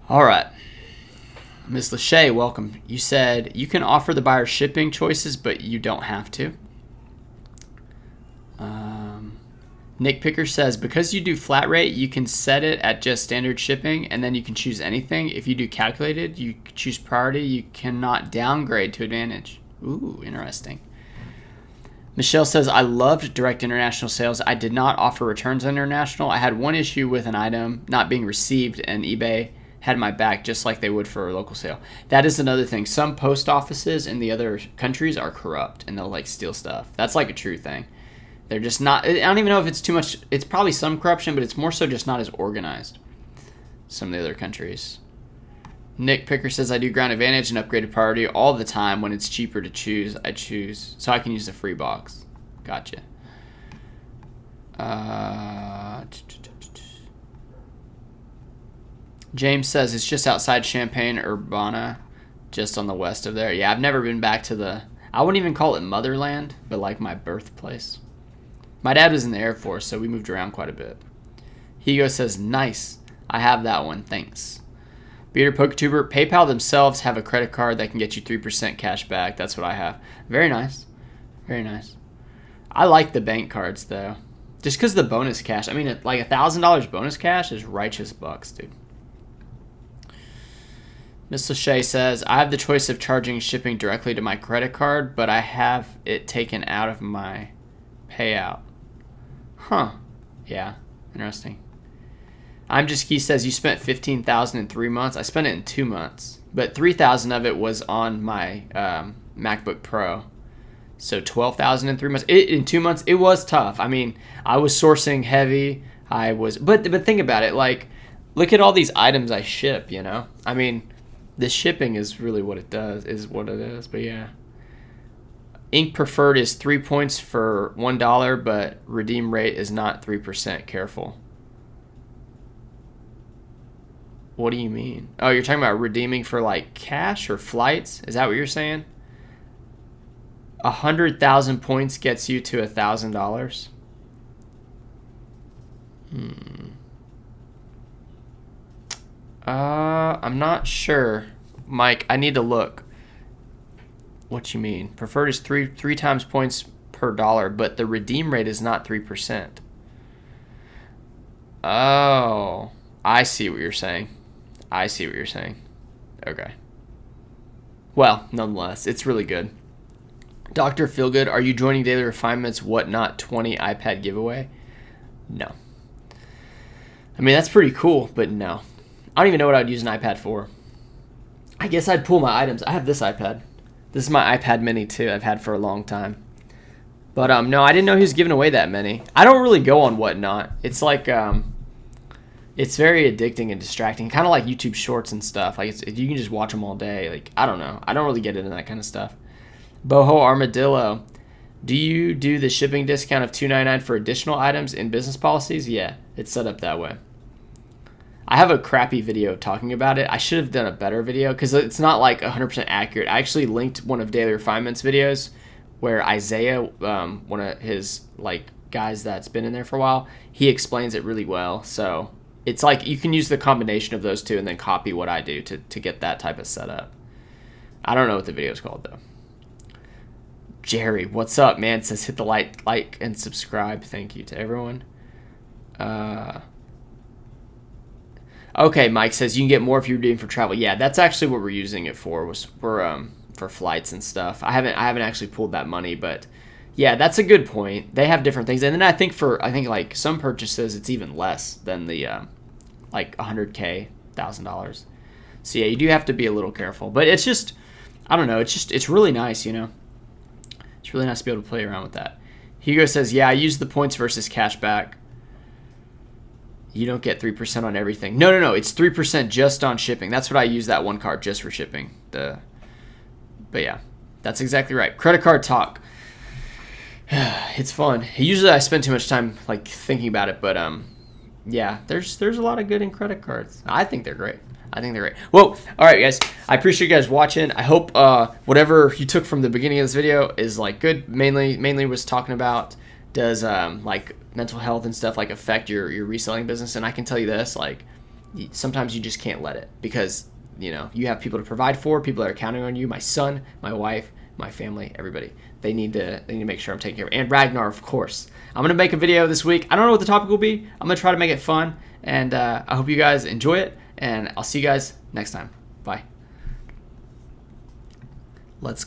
All right. Miss Lachey, welcome. You said you can offer the buyer shipping choices, but you don't have to. Nick Picker says, because you do flat rate, you can set it at just standard shipping, and then you can choose anything. If you do calculated, you choose priority. You cannot downgrade to advantage. Ooh, interesting. Michelle says, I loved direct international sales. I did not offer returns on international. I had one issue with an item not being received, and eBay had my back just like they would for a local sale. That is another thing. Some post offices in the other countries are corrupt, and they'll like steal stuff. That's like a true thing. They're just not, I don't even know if it's too much, it's probably some corruption, but it's more so just not as organized. Some of the other countries. Nick Picker says, I do ground advantage and upgraded priority all the time. When it's cheaper to choose, I choose. So I can use the free box. Gotcha. James says, it's just outside Champaign-Urbana, just on the west of there. Yeah, I've never been back to I wouldn't even call it motherland, but like my birthplace. My dad was in the Air Force, so we moved around quite a bit. Higo says, nice. I have that one. Thanks. Beater PokeTuber, PayPal themselves have a credit card that can get you 3% cash back. That's what I have. Very nice. Very nice. I like the bank cards, though. Just because the bonus cash. I mean, like $1,000 bonus cash is righteous bucks, dude. Miss Lachey says, I have the choice of charging shipping directly to my credit card, but I have it taken out of my payout. Huh. Yeah. Interesting. He says, you spent $15,000 in 3 months. I spent it in 2 months, but $3,000 of it was on my MacBook Pro. So $12,000 in 3 months. In 2 months, it was tough. I mean, I was sourcing heavy. But think about it. Like, look at all these items I ship. You know. I mean, the shipping is really what it does. Is what it is. But yeah. Ink preferred is 3 points for $1, but redeem rate is not 3%. Careful. What do you mean? Oh, you're talking about redeeming for like cash or flights? Is that what you're saying? 100,000 points gets you to $1,000. I'm not sure, Mike. I need to look. What you mean? Preferred is three times points per dollar, but the redeem rate is not 3%. Oh, I see what you're saying. Okay. Well, nonetheless, it's really good. Dr. Feelgood, are you joining Daily Refinement's Whatnot 20 iPad giveaway? No. I mean, that's pretty cool, but no. I don't even know what I'd use an iPad for. I guess I'd pull my items. I have this iPad. This is my iPad mini, too. I've had for a long time. But, no, I didn't know he was giving away that many. I don't really go on Whatnot. It's like, it's very addicting and distracting. Kind of like YouTube Shorts and stuff. Like, you can just watch them all day. Like, I don't know. I don't really get into that kind of stuff. Boho Armadillo, do you do the shipping discount of $2.99 for additional items in business policies? Yeah, it's set up that way. I have a crappy video talking about it. I should have done a better video because it's not like 100% accurate. I actually linked one of Daily Refinement's videos where Isaiah, one of his like guys that's been in there for a while, he explains it really well. So it's like you can use the combination of those two and then copy what I do to get that type of setup. I don't know what the video is called though. Jerry, what's up, man? It says hit the like and subscribe. Thank you to everyone. Okay, Mike says you can get more if you're doing for travel. Yeah, that's actually what we're using it for. We're for flights and stuff. I haven't actually pulled that money, but yeah, that's a good point. They have different things, and then I think like some purchases, it's even less than the like $100K, $1,000. So yeah, you do have to be a little careful. But it's just, I don't know. It's really nice, you know. It's really nice to be able to play around with that. Hugo says, yeah, I use the points versus cash back. You don't get 3% on everything. No. It's 3% just on shipping. That's what I use that one card just for shipping. But yeah, that's exactly right. Credit card talk. It's fun. Usually I spend too much time like thinking about it, but yeah, there's a lot of good in credit cards. I think they're great. Well, all right, guys. I appreciate you guys watching. I hope whatever you took from the beginning of this video is like good. Mainly was talking about does like mental health and stuff like affect your reselling business. And I can tell you this, like sometimes you just can't let it, because you know you have people to provide for, people that are counting on you. My son, my wife, my family, everybody. They need to make sure I'm taking care of. And Ragnar, of course. I'm gonna make a video this week. I don't know what the topic will be. I'm gonna try to make it fun, and I hope you guys enjoy it. And I'll see you guys next time. Bye. Let's